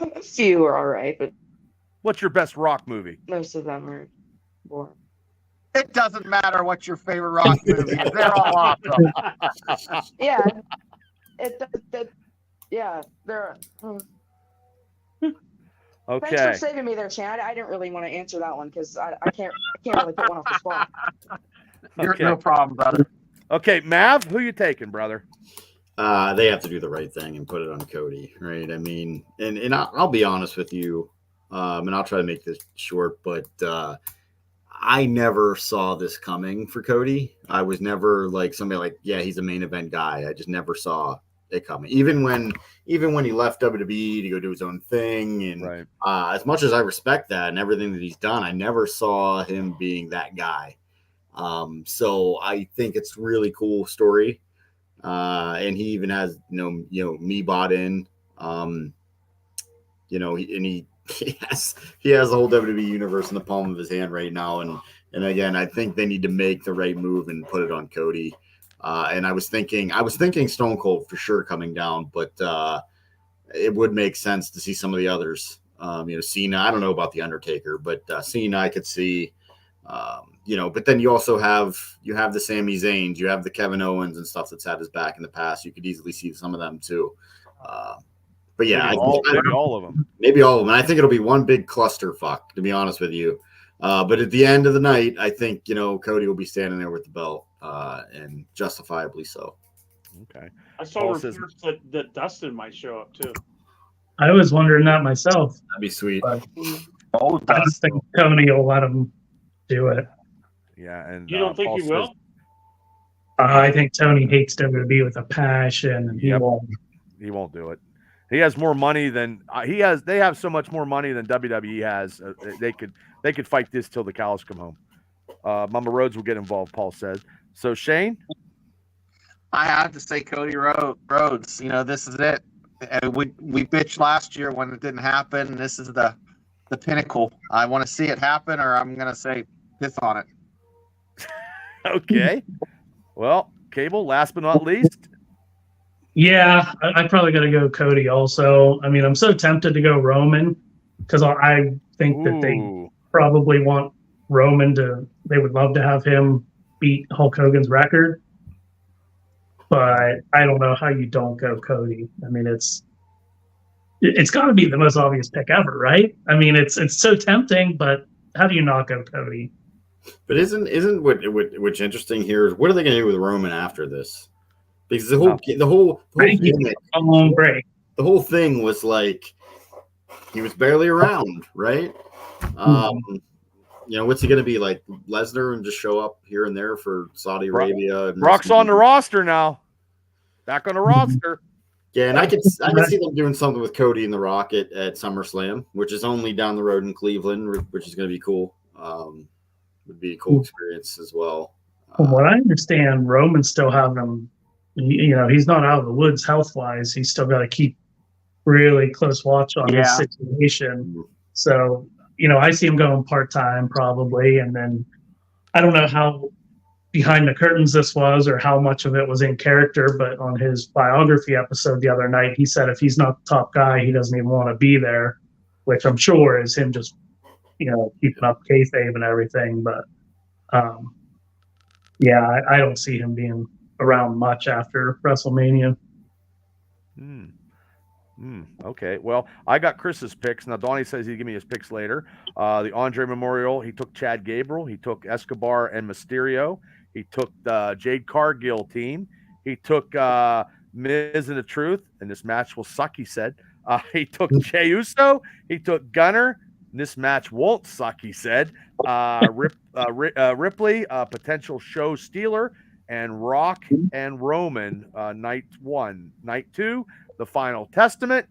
A few are all right, but what's your best Rock movie? Most of them are boring. It doesn't matter what your favorite Rock movie is. They're all awesome. Yeah. They're. Okay. Thanks for saving me there, Shane. I didn't really want to answer that one because I can't really put one off the spot. Okay. No problem, brother. Okay, Mav, who you taking, brother? They have to do the right thing and put it on Cody, right? I mean, and I'll be honest with you, and I'll try to make this short, but I never saw this coming for Cody. I was never like somebody like, yeah, he's a main event guy. I just never saw it coming. Even when he left WWE to go do his own thing, and right. As much as I respect that and everything that he's done, I never saw him being that guy. So I think it's really cool story. And he even has, me bought in, he has the whole WWE universe in the palm of his hand right now. And again, I think they need to make the right move and put it on Cody. And I was thinking Stone Cold for sure coming down, but it would make sense to see some of the others. Cena, I don't know about the Undertaker, but Cena I could see. But then you also have the Sami Zayns, you have the Kevin Owens and stuff that's had his back in the past. You could easily see some of them too. But yeah, maybe all of them. Maybe all of them. And I think it'll be one big clusterfuck, to be honest with you. But at the end of the night, I think Cody will be standing there with the belt, and justifiably so. Okay. I saw reports that Dustin might show up too. I was wondering that myself. That'd be sweet. But I just think Tony will let him do it. Yeah, and you don't think Paul he will? I think Tony hates WWE with a passion, and he won't. He won't do it. He has more money than he has. They have so much more money than WWE has. They could fight this till the cows come home. Mama Rhodes will get involved. Paul said. So Shane, I have to say Cody Rhodes. This is it. We bitched last year when it didn't happen. This is the pinnacle. I want to see it happen, or I'm gonna say piss on it. Okay. Well, Cable, last but not least. Yeah, I probably got to go Cody also. I mean, I'm so tempted to go Roman because I think that they probably want Roman they would love to have him beat Hulk Hogan's record. But I don't know how you don't go Cody. I mean, it's got to be the most obvious pick ever, right? I mean, it's so tempting, but how do you not go Cody? But isn't what's interesting here is what are they going to do with Roman after this? Because the whole thing was like he was barely around, right? What's he going to be like, Lesnar, and just show up here and there for Saudi Arabia? And Brock's on the roster now, back on the roster. Yeah, and I could see them doing something with Cody and The Rock at SummerSlam, which is only down the road in Cleveland, which is going to be cool. Would be a cool experience as well. From what I understand, Roman's still having him. He's not out of the woods health wise. He's still got to keep really close watch on his situation. So, I see him going part-time probably. And then I don't know how behind the curtains this was or how much of it was in character, but on his biography episode the other night, he said if he's not the top guy, he doesn't even want to be there, which I'm sure is him just, keeping up kayfabe and everything. But, I don't see him being around much after WrestleMania. Okay, well, I got Chris's picks. Now, Donnie says he'd give me his picks later. The Andre Memorial, he took Chad Gable. He took Escobar and Mysterio. He took the Jade Cargill team. He took Miz and the Truth, and this match will suck, he said. He took Jey Uso. He took Gunner. This match won't suck, he said. Ripley, potential show stealer, and Rock and Roman, night 1. Night 2, The Final Testament,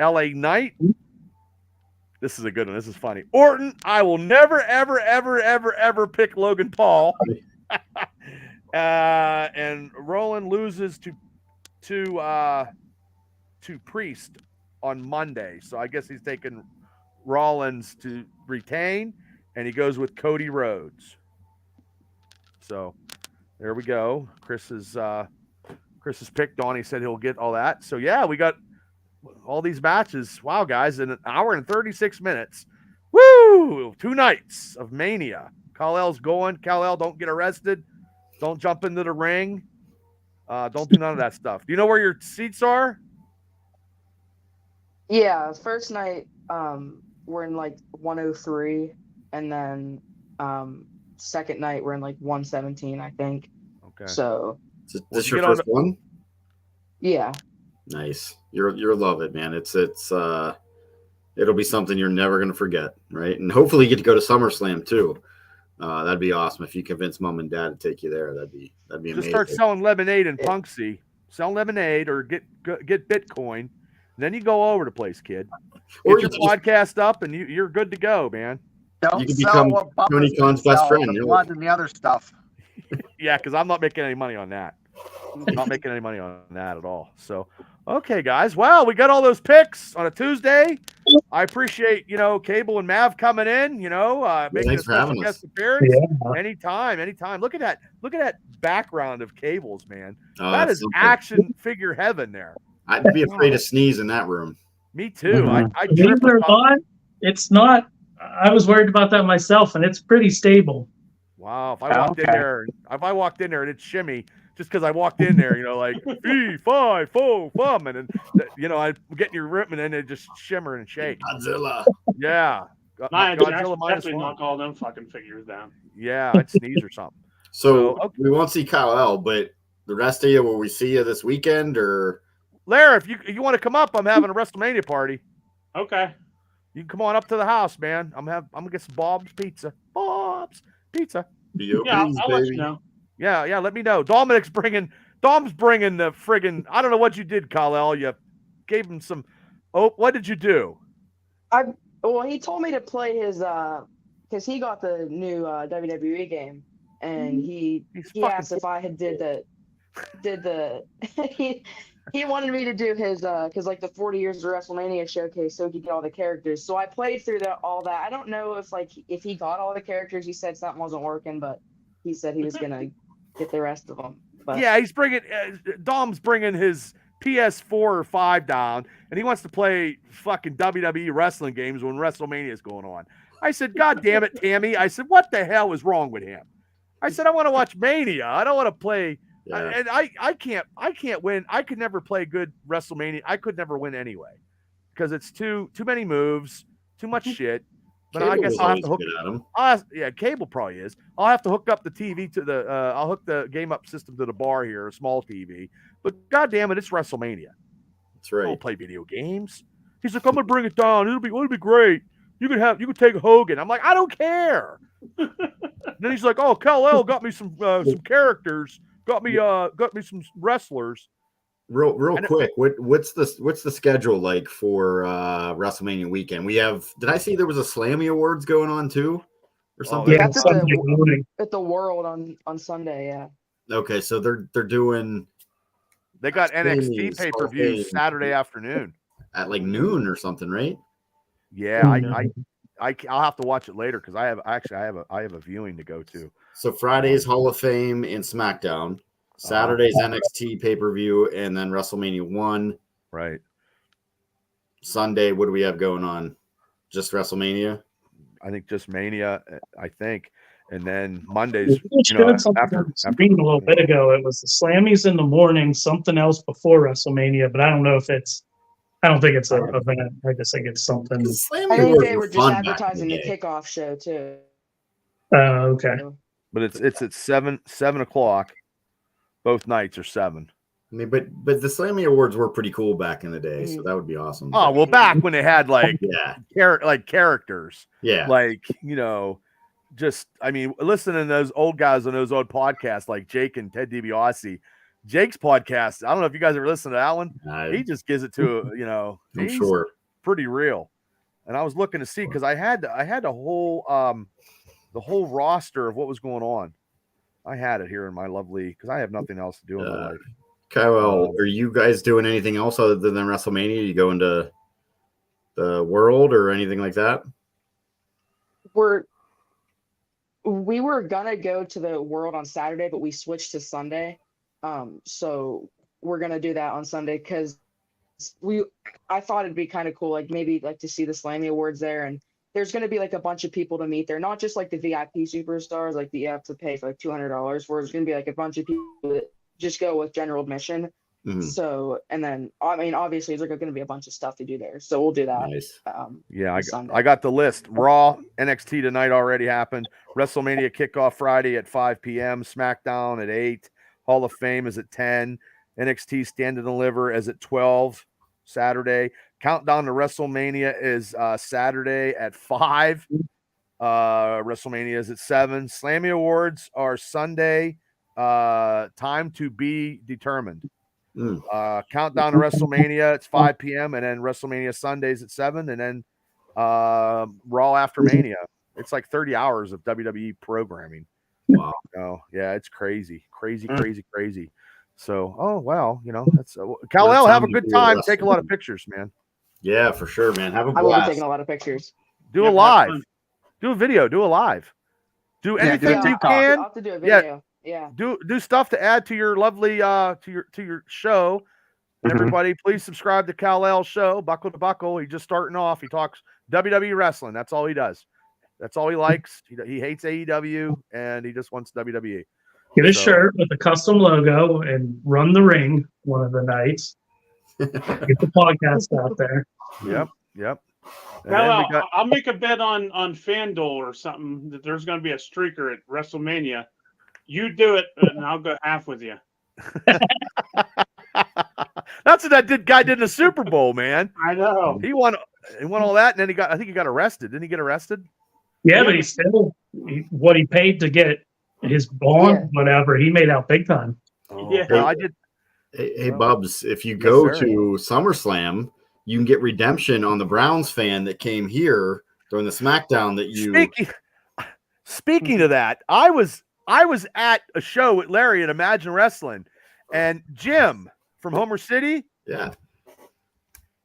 LA Knight. This is a good one. This is funny. Orton, I will never, ever, ever, ever, ever pick Logan Paul. And Roland loses to Priest on Monday. So I guess he's taking Rollins to retain, and he goes with Cody Rhodes. So there we go. Chris's pick. Donnie said he'll get all that. So yeah, we got all these matches. Wow, guys, in an hour and 36 minutes. Woo! 2 nights of Mania. Kal-El's going. Kal-El, don't get arrested. Don't jump into the ring. Don't do none of that stuff. Do you know where your seats are? Yeah, first night, we're in like 103, and then second night we're in like 117, I think. Okay. So is this your first one? Yeah. Nice. You'll love it, man. It's it'll be something you're never gonna forget, right? And hopefully you get to go to SummerSlam too. That'd be awesome if you convince mom and dad to take you there. That'd be amazing. Just start selling lemonade in Punxsutawney. Sell lemonade or get Bitcoin. Then you go over the place, kid. Get your podcast up, and you're good to go, man. You can become Tony Khan's best friend. The blood and the other stuff. Yeah, because I'm not making any money on that. I'm not making any money on that at all. So, okay, guys. Well, we got all those picks on a Tuesday. I appreciate, Cable and Mav coming in, making a special guest appearance. Yeah. Anytime. Look at that background of Cables, man. That is action figure heaven there. I'd be afraid to sneeze in that room. Me too. Mm-hmm. It's not. I was worried about that myself, and it's pretty stable. Wow. If I walked in there and it's shimmy, just because I walked in there, like 3, 5, 4, 5, and then, I get in your room and then they just shimmer and shake. Godzilla. Yeah. Godzilla definitely knock all them fucking figures down. Yeah, I'd sneeze or something. So okay. We won't see Kal-El, but the rest of you, will we see you this weekend or? Larry, if you want to come up, I'm having a WrestleMania party. Okay. You can come on up to the house, man. I'm gonna get some Bob's Pizza. Bob's Pizza. I'll let you know. Yeah, let me know. Dom's bringing the friggin' I don't know what you did, Kal-El. You gave him some what did you do? He told me to play his because he got the new WWE game, and he asked if I had did the he wanted me to do his because like the 40 years of WrestleMania showcase, so he could get all the characters. So I played through all that. I don't know if he got all the characters. He said something wasn't working, but he said he was gonna get the rest of them. But yeah, he's bringing Dom's bringing his PS4 or 5 down, and he wants to play fucking WWE wrestling games when WrestleMania is going on. I said, God damn it, Tammy. I said, what the hell is wrong with him? I said, I want to watch Mania. I don't want to play. Yeah. And I can't win. I could never play good WrestleMania. I could never win anyway because it's too many moves, too much shit. But I guess I'll have to hook. Yeah, Cable probably is. I'll have to hook up the TV to the. I'll hook the game up system to the bar here, a small TV. But God damn it, it's WrestleMania. That's right. I don't play video games. He's like, I'm gonna bring it down. It'll be great. You could take Hogan. I'm like, I don't care. Then he's like, oh, Kal-El got me some characters. Got me some wrestlers. Real quick, what's the schedule like for WrestleMania weekend? We have. Did I see there was a Slammy Awards going on too, or something? Yeah, That's Sunday morning. at the World on Sunday. Yeah. Okay, so they're doing. They got NXT Slammy's pay-per-view Hall Saturday afternoon at like noon or something, right? Yeah, I'll have to watch it later because I have a viewing to go to. So Friday's Hall of Fame and SmackDown, Saturday's NXT pay-per-view, and then WrestleMania 1. Right. Sunday, what do we have going on? Just WrestleMania? I think just Mania, I think. And then Mondays, after a little bit ago, it was the Slammies in the morning, something else before WrestleMania, but I don't know if I don't think it's an event. I just think it's something. I think they were just advertising the kickoff show too. Okay. But it's at 7 o'clock. Both nights are 7. I mean, but the Slammy Awards were pretty cool back in the day, so that would be awesome. Oh well, back when they had like characters, like just I mean, listening to those old guys on those old podcasts like Jake and Ted DiBiase. Jake's podcast, I don't know if you guys ever listen to that one. He just gives it to I'm sure pretty real. And I was looking to see because I had the whole roster of what was going on. I had it here in my lovely because I have nothing else to do in my life. Kyle, are you guys doing anything else other than WrestleMania? You go into the World or anything like that? We were gonna go to the World on Saturday, but we switched to Sunday. So we're gonna do that on Sunday because I thought it'd be kind of cool, like maybe like to see the Slammy Awards there, and there's gonna be like a bunch of people to meet there, not just like the VIP superstars, like you have to pay for like $200. Where it's gonna be like a bunch of people that just go with general admission. Mm-hmm. So, and then I mean, obviously, there's going to be a bunch of stuff to do there, so we'll do that. Nice. I got the list. Raw, NXT tonight already happened. WrestleMania kickoff Friday at 5 p.m. SmackDown at 8. Hall of Fame is at 10. NXT Stand and Deliver is at 12. Saturday. Countdown to WrestleMania is Saturday at 5. WrestleMania is at 7. Slammy Awards are Sunday. Time to be determined. Countdown to WrestleMania, it's 5 p.m. and then WrestleMania Sundays at 7, and then Raw after Mania. It's like 30 hours of WWE programming. Wow. Oh, yeah, it's crazy. So, that's Kal-El, have a good time. Take a lot of pictures, man. Yeah, for sure, man. Have a blast. I will be taking a lot of pictures. Do a live. Do a video. Do a live. Do anything you can. I'll have to do a video. Yeah. Do stuff to add to your lovely to your show. Mm-hmm. Everybody, please subscribe to Kal-El's show, Buckle to Buckle. He's just starting off. He talks WWE wrestling. That's all he does. That's all he likes. He hates AEW and he just wants WWE. Get a shirt with a custom logo and run the ring one of the nights. Get the podcast out there. Yep. I'll make a bet on FanDuel or something that there's going to be a streaker at WrestleMania. You do it, and I'll go half with you. That's what that guy did in the Super Bowl, man. I know. He won all that, and then I think he got arrested. Didn't he get arrested? Yeah, but what he paid to get his bond, whatever, he made out big time. Oh, yeah, I did. Hey, Bubs, if you go to SummerSlam, you can get redemption on the Browns fan that came here during the SmackDown that you. Speaking of that, I was at a show with Larry at Imagine Wrestling, and Jim from Homer City. Yeah.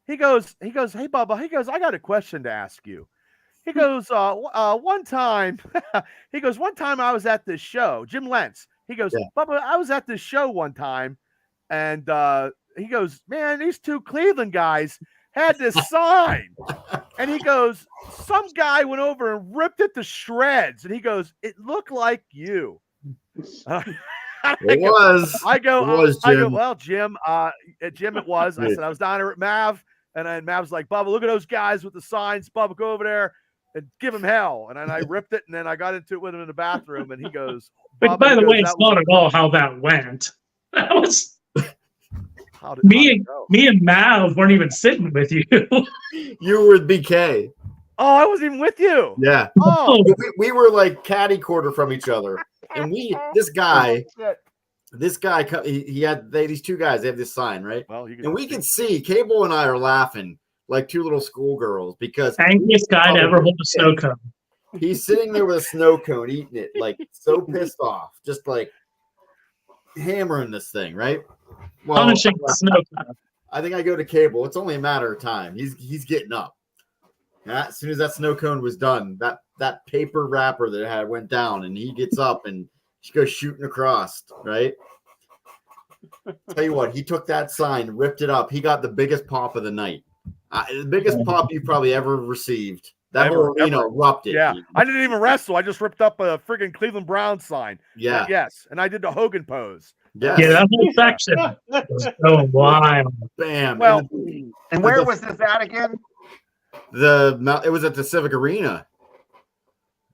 He goes, hey Bubba, I got a question to ask you. He goes, one time I was at this show, Jim Lentz. He goes, Bubba, I was at this show one time, and he goes, man, these two Cleveland guys had this sign. And he goes, some guy went over and ripped it to shreds. And he goes, it looked like you. It was. I go, Jim. Well, Jim, Jim, it was. I said, I was down there at Mav. And then Mav's like, Bubba, look at those guys with the signs. Bubba, go over there and give him hell. And then I ripped it. And then I got into it with him in the bathroom. And he goes, but by the way, it's not at all how that went. That was me and Mav weren't even sitting with you. You were with BK. Oh, I wasn't even with you. Yeah. Oh, we were like catty quarter from each other. And this guy this guy, he had these two guys. They have this sign, right? Well, and we can see Cable and I are laughing like two little schoolgirls because angriest guy to ever hold a snow cone. He's sitting there with a snow cone, eating it, like so pissed off, just like hammering this thing, right? Well, punishing the snow cone. I think I go to Cable. It's only a matter of time. He's getting up. As soon as that snow cone was done, that paper wrapper that it had went down, and he gets up and she goes shooting across, right? Tell you what, he took that sign, ripped it up. He got the biggest pop of the night. The biggest pop you've probably ever received. That whole arena erupted. Yeah, I didn't even wrestle. I just ripped up a friggin' Cleveland Browns sign. Yeah. Yes, and I did the Hogan pose. Yes. Yeah, that whole section was so wild. Bam. Well, and where was this at again? It was at the Civic Arena.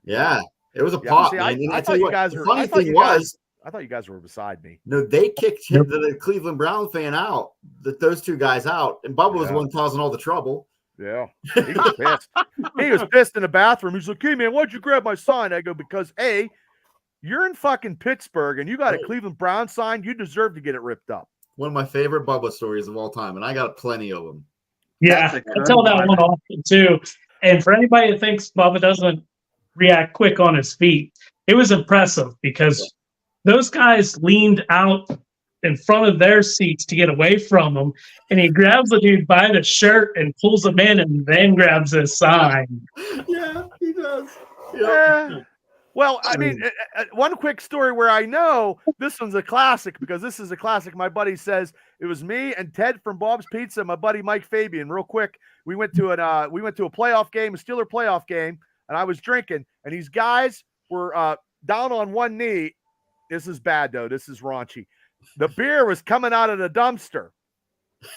Yeah, it was a pop. See, man. I thought you guys were. Funny thing was, I thought you guys were beside me. No, they kicked the Cleveland Brown fan out. Those two guys out, and Bubba was the one causing all the trouble. Yeah, he was pissed. He was pissed in the bathroom. He's like, "Hey man, why'd you grab my sign?" I go, "Because A, you're in fucking Pittsburgh and you got a Cleveland Brown sign. You deserve to get it ripped up." One of my favorite Bubba stories of all time, and I got plenty of them. Yeah, I tell that one often too. And for anybody that thinks Bubba doesn't react quick on his feet, it was impressive because those guys leaned out in front of their seats to get away from him, and he grabs the dude by the shirt and pulls him in, and then grabs his sign. Yeah, he does. Yeah. Well, I mean, one quick story where I know this one's a classic because this is a classic. My buddy says it was me and Ted from Bob's Pizza, my buddy Mike Fabian. Real quick, we went to a playoff game, a Steeler playoff game, and I was drinking, and these guys were down on one knee. This is bad though. This is raunchy. The beer was coming out of the dumpster.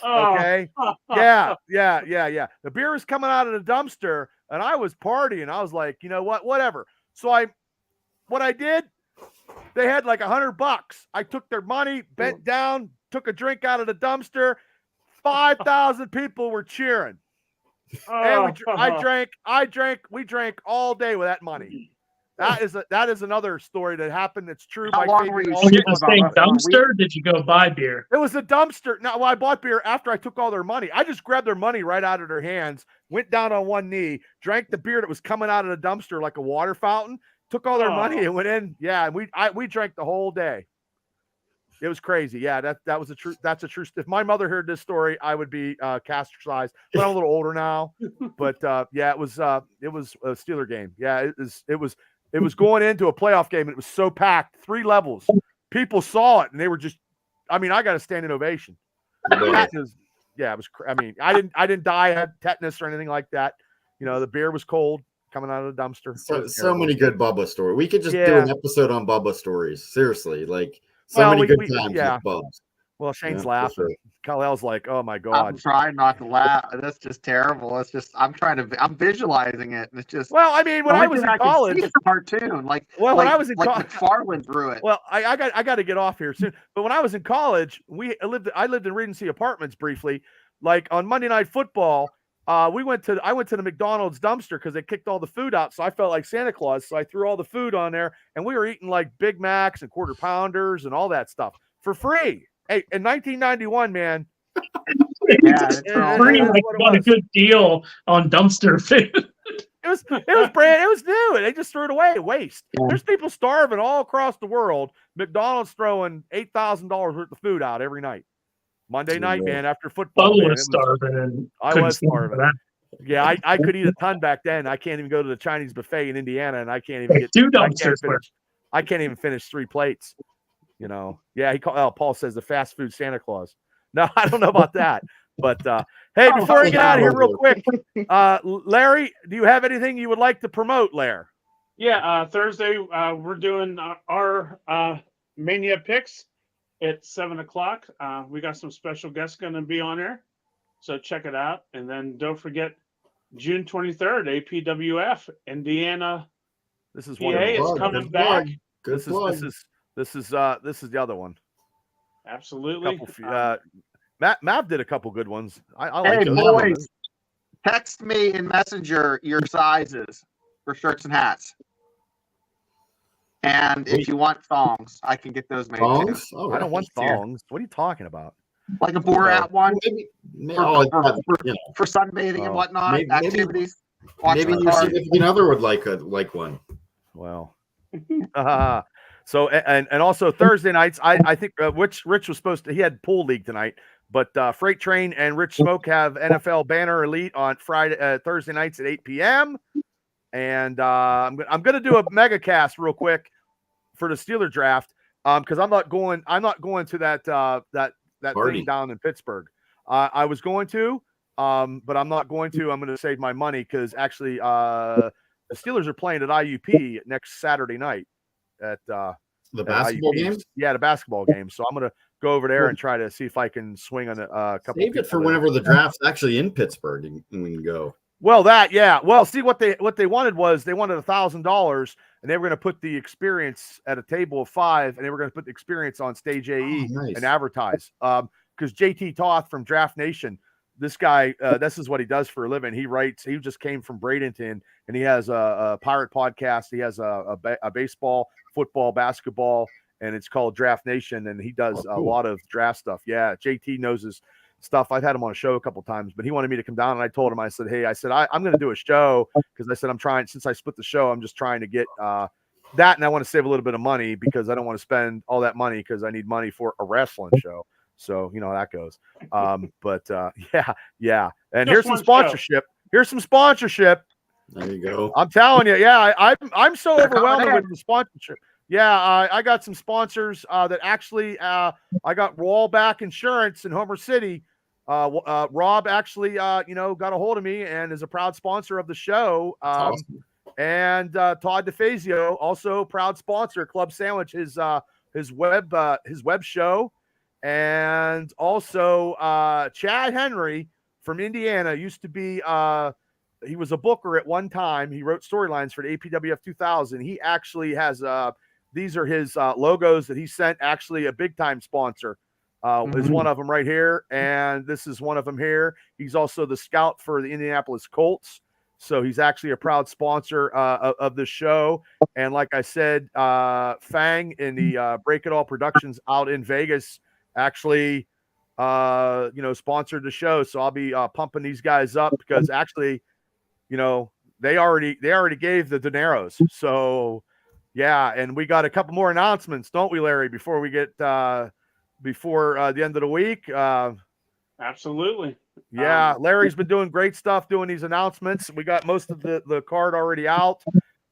Okay. Yeah. The beer was coming out of the dumpster, and I was partying. I was like, you know what? Whatever. So what I did, they had like $100. I took their money, bent down, took a drink out of the dumpster. 5,000 people were cheering. And we drank all day with that money. That is another story that happened. That's true. How long were you in the same dumpster? Did you go buy beer? It was a dumpster. No, well, I bought beer after I took all their money. I just grabbed their money right out of their hands, went down on one knee, drank the beer that was coming out of the dumpster like a water fountain, took all their money and went in. Yeah, and we drank the whole day. It was crazy. Yeah, that was a true. That's a true. If my mother heard this story, I would be castricized. But I'm a little older now. But yeah, it was a Steeler game. Yeah, it was going into a playoff game, and it was so packed, 3 levels. People saw it, and they were just. I mean, I got a standing ovation. It was. I mean, I didn't die. I had tetanus or anything like that. You know, the beer was cold coming out of the dumpster. So many good Bubba stories. We could just do an episode on Bubba stories. Seriously, like many good times with Bubs. Well, Shane's laughing. Sure. Kyle's like, "Oh my god!" I'm trying not to laugh. That's just terrible. It's just I'm visualizing it, and it's just. Well, I mean, when I was in college, it's a cartoon. When I was in college, McFarlane drew it. Well, I got to get off here soon. But when I was in college, I lived in Regency Apartments briefly. Like on Monday Night Football, I went to the McDonald's dumpster because they kicked all the food out. So I felt like Santa Claus. So I threw all the food on there, and we were eating like Big Macs and Quarter Pounders and all that stuff for free. Hey, in 1991, man. Free, like, got a good deal on dumpster food. It was new, and they just threw it away. Waste. Yeah. There's people starving all across the world. McDonald's throwing $8,000 worth of food out every night. Monday night, man, after football. I was starving. I was starving. Yeah, I could eat a ton back then. I can't even go to the Chinese buffet in Indiana, and I can't even get 2 dumpsters. I can't even finish 3 plates. You know, yeah. Paul says the fast food Santa Claus. No, I don't know about that. But hey, before we get out of here, real quick, Larry, do you have anything you would like to promote, Larry? Yeah, Thursday we're doing our Mania picks at 7:00. We got some special guests going to be on there, so check it out. And then don't forget June 23rd, APWF Indiana. This is PA is coming back. This is the other one. Absolutely. Mav did a couple good ones. I hey, like those. Boys, text me in Messenger your sizes for shirts and hats. And if you want thongs, I can get those made Thongs? too. Oh, I don't want yeah. thongs. What are you talking about? Like a Borat one for sunbathing and whatnot, activities. Maybe your significant other would like one. Well, so and also Thursday nights, I think Rich was supposed to. He had pool league tonight, but Freight Train and Rich Smoke have NFL Banner Elite on Thursday nights at 8 p.m. And I'm gonna do a mega cast real quick for the Steeler draft because I'm not going to that thing down in Pittsburgh. I was going to, but I'm not going to. I'm going to save my money because actually the Steelers are playing at IUP next Saturday night at the basketball game. Yeah, the basketball game. So I'm going to go over there and try to see if I can swing on a couple. Save it for whenever the draft's actually in Pittsburgh and we can go. Well, Well, see what they wanted was they wanted $1,000 and they were going to put the experience at a table of 5 and they were going to put the experience on stage AE and advertise. Because JT Toth from Draft Nation, this guy, this is what he does for a living. He writes. He just came from Bradenton and he has a pirate podcast. He has a baseball, football, basketball, and it's called Draft Nation. And he does a lot of draft stuff. Yeah, JT knows his stuff. I've had him on a show a couple times, but he wanted me to come down and I told him, I said, I'm going to do a show because I said, I'm trying, since I split the show, I'm just trying to get that. And I want to save a little bit of money because I don't want to spend all that money because I need money for a wrestling show. So, you know, how that goes. Yeah. And here's some sponsorship. Here's some sponsorship. There you go. I'm telling you. Yeah. I'm so overwhelmed with the sponsorship. Yeah, I got some sponsors that actually I got Wallback Insurance in Homer City. Rob actually, got a hold of me and is a proud sponsor of the show. Awesome. And Todd DeFazio, also proud sponsor, Club Sandwich, his web show. And also Chad Henry from Indiana used to be he was a booker at one time. He wrote storylines for the APWF 2000. He actually has these are his logos that he sent. Actually, a big time sponsor is one of them right here, and this is one of them here. He's also the scout for the Indianapolis Colts, so he's actually a proud sponsor of the show. And like I said, Fang in the Break It All Productions out in Vegas actually, sponsored the show. So I'll be pumping these guys up because actually, they already gave the dineros. So. Yeah, and we got a couple more announcements, don't we, Larry, before we get before the end of the week? Absolutely. Yeah, Larry's been doing great stuff doing these announcements. We got most of the card already out.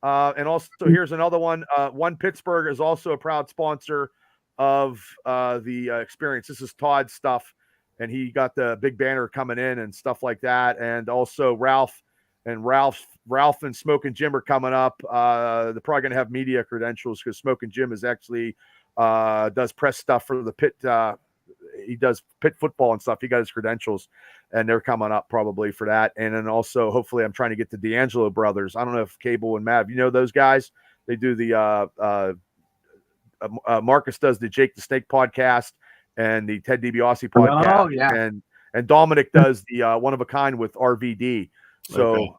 And also here's another one. One Pittsburgh is also a proud sponsor of the experience. This is Todd's stuff, and he got the big banner coming in and stuff like that. And also Ralph and Smoke and Jim are coming up. They're probably going to have media credentials because Smoke and Jim is actually does press stuff for the Pitt. He does Pitt football and stuff. He got his credentials, and they're coming up probably for that. And then also, hopefully, I'm trying to get the D'Angelo brothers. I don't know if Cable and Matt, those guys. They do the Marcus does the Jake the Snake podcast and the Ted DiBiase podcast. Oh yeah, and Dominic does the One of a Kind with RVD. So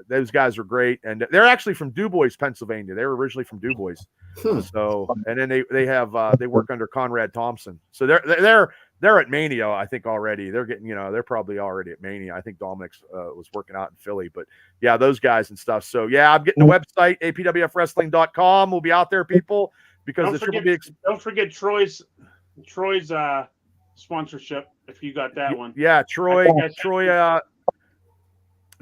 those guys are great. And they're actually from DuBois, Pennsylvania. They were originally from DuBois. So, and then they have, they work under Conrad Thompson. So they're at Mania, I think already. They're getting, they're probably already at Mania. I think Dominic was working out in Philly, but yeah, those guys and stuff. So yeah, I'm getting the website, apwfwrestling.com. We'll be out there, people, because don't forget Troy's sponsorship. If you got that one. Yeah.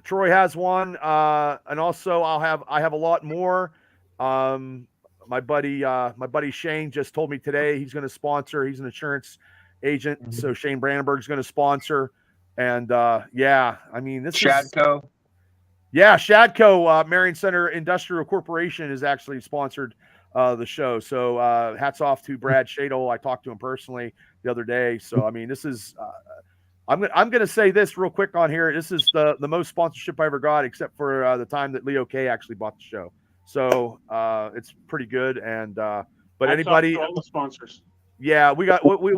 Troy has one, and also I have a lot more. My buddy Shane just told me today he's going to sponsor. He's an insurance agent, so Shane Brandenburg's going to sponsor. And this Shadco. Shadco, Marion Center Industrial Corporation is actually sponsored the show. So hats off to Brad Shadle. I talked to him personally the other day. So this is. I'm going to say this real quick on here. This is the most sponsorship I ever got, except for the time that Leo K actually bought the show. So it's pretty good. And but anybody, all the sponsors. Yeah, we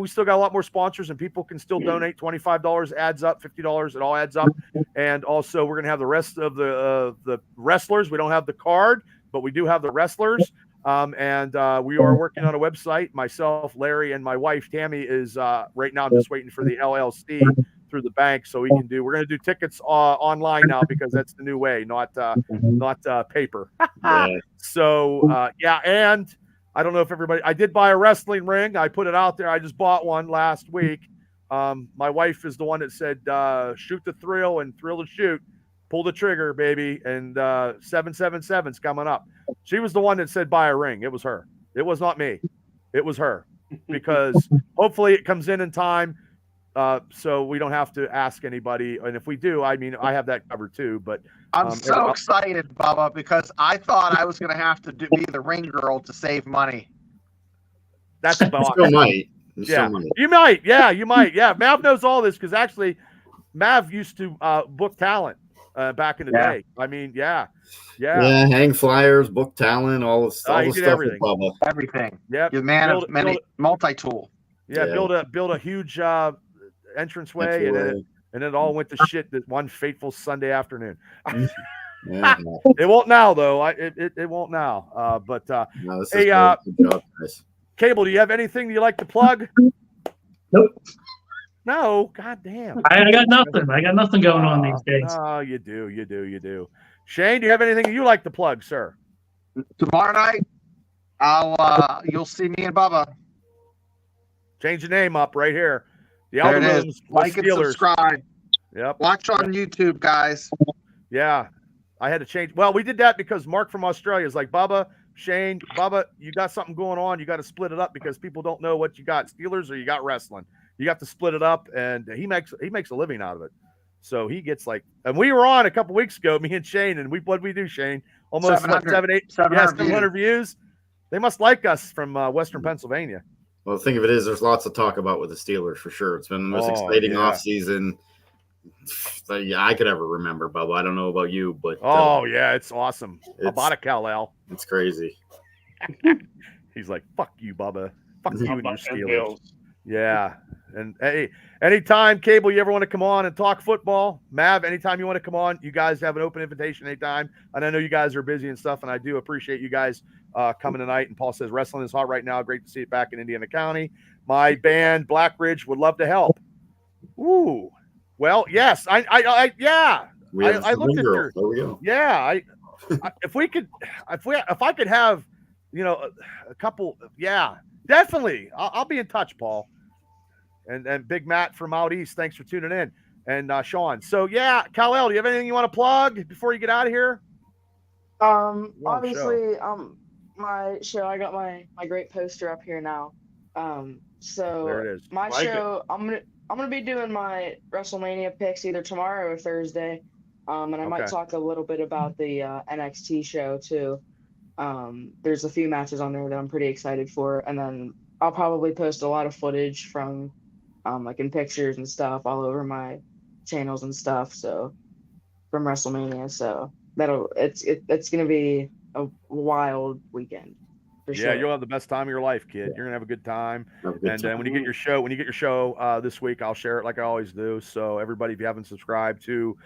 still got a lot more sponsors, and people can still donate. $25 adds up, $50 it all adds up. And also we're going to have the rest of the wrestlers. We don't have the card, but we do have the wrestlers. And we are working on a website. Myself, Larry, and my wife Tammy is right now. I'm just waiting for the LLC through the bank so we're going to do tickets online now because that's the new way, not paper. So and I don't know if I did buy a wrestling ring. I put it out there. I just bought one last week. My wife is the one that said shoot the thrill and thrill to shoot, pull the trigger, baby, and 777's coming up. She was the one that said buy a ring. It was her. It was not me. It was her, because hopefully it comes in time, so we don't have to ask anybody. And if we do, I mean, I have that covered too. But I'm so excited, Bubba, because I thought I was going to have to be the ring girl to save money. That's about still might. You might. Yeah, you might. Yeah, Mav knows all this because actually, Mav used to book talent back in the day. I mean, yeah, hang flyers, book talent, all the stuff. Everything. Everything. Yeah, you're man of many multi-tool. Yeah, build a huge entranceway, and it all went to shit that one fateful Sunday afternoon. It won't now, though. It won't now. But hey, good job, guys. Cable, do you have anything you like to plug? Nope. No, goddamn. I got nothing. I got nothing going on these days. Oh, you do. Shane, do you have anything you like to plug, sir? Tomorrow night, you'll see me and Bubba. Change the name up right here. The there it is. Like and subscribe. Yep. Watch on YouTube, guys. Yeah, I had to change. Well, we did that because Mark from Australia is like, Bubba, Shane, Bubba, you got something going on. You got to split it up because people don't know what you got, Steelers or you got wrestling. You have to split it up, and he makes a living out of it. So he gets like, and we were on a couple weeks ago, me and Shane, and what did we do, Shane? Almost 700 views. They must like us from Western Pennsylvania. Well, the thing of it is, there's lots to talk about with the Steelers for sure. It's been the most exciting offseason I could ever remember, Bubba. I don't know about you, but it's awesome. I bought a Kal-El. It's crazy. He's like, "Fuck you, Bubba. Fuck you and your Steelers." Yeah. And hey, anytime, Cable, you ever want to come on and talk football, Mav, anytime you want to come on, you guys have an open invitation anytime. And I know you guys are busy and stuff, and I do appreciate you guys coming tonight. And Paul says wrestling is hot right now. Great to see it back in Indiana County. My band, Black Ridge, would love to help. Ooh. Well, yes. I looked at your. There we go. Yeah. If I could have, a couple. Yeah, definitely. I'll be in touch, Paul. And Big Matt from out east, thanks for tuning in. And Sean. So yeah, Kal-El, do you have anything you want to plug before you get out of here? Obviously, my show, I got my great poster up here now. So there it is. My show, I'm gonna be doing my WrestleMania picks either tomorrow or Thursday. And I might talk a little bit about the NXT show too. There's a few matches on there that I'm pretty excited for, and then I'll probably post a lot of footage from like in pictures and stuff all over my channels and stuff. So from WrestleMania, so it's gonna be a wild weekend. For sure. You'll have the best time of your life, kid. You're gonna have a good time. And then when you get your show, this week, I'll share it like I always do. So everybody, if you haven't subscribed to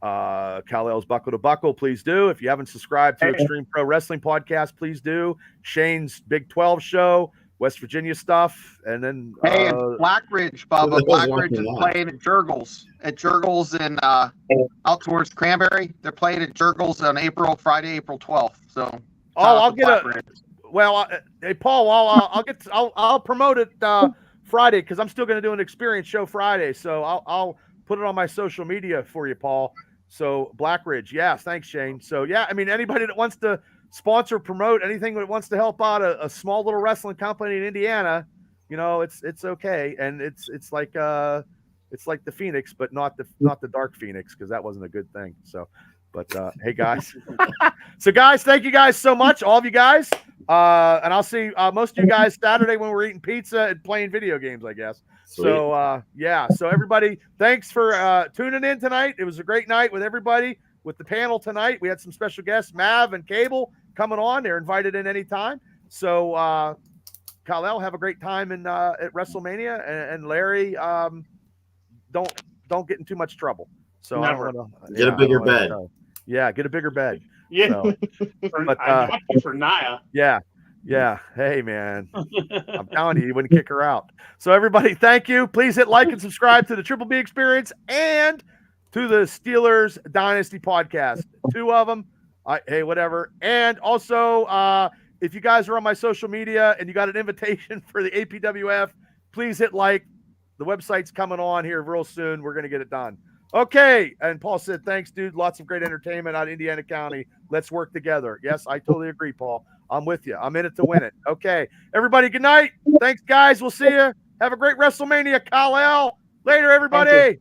Kal-El's Buckle to Buckle, please do. If you haven't subscribed to Extreme Pro Wrestling Podcast, please do. Shane's Big 12 show, West Virginia stuff, and then Black Ridge, Bubba. Black Ridge is playing at Jurgles in out towards Cranberry. They're playing at Jurgles on Friday, April 12th. So I'll get hey Paul, I'll promote it Friday because I'm still going to do an experience show Friday. So I'll put it on my social media for you, Paul. So Black Ridge, yes, thanks, Shane. So yeah, I mean, anybody that wants to sponsor, promote anything that wants to help out a small little wrestling company in Indiana, it's okay. And it's like the Phoenix, but not the Dark Phoenix, because that wasn't a good thing. So, but hey guys, so guys, thank you guys so much, all of you guys. And I'll see most of you guys Saturday when we're eating pizza and playing video games, I guess. Sweet. So so everybody, thanks for tuning in tonight. It was a great night with everybody. With the panel tonight, we had some special guests, Mav and Cable, coming on. They're invited in anytime. So Kal-El, have a great time at WrestleMania, and Larry, don't get in too much trouble. So never. Get a bigger bed. Yeah, get a bigger bed. Yeah, so, I got you for Naya. Yeah. Yeah. Hey, man. I'm telling you wouldn't kick her out. So everybody, thank you. Please hit like and subscribe to the Triple B Experience and to the Steelers Dynasty podcast. 2 of them. Hey, whatever. And also, if you guys are on my social media and you got an invitation for the APWF, please hit like. The website's coming on here real soon. We're going to get it done. Okay. And Paul said, thanks, dude. Lots of great entertainment out of Indiana County. Let's work together. Yes, I totally agree, Paul. I'm with you. I'm in it to win it. Okay. Everybody, good night. Thanks, guys. We'll see you. Have a great WrestleMania, Kal-El. Later, everybody.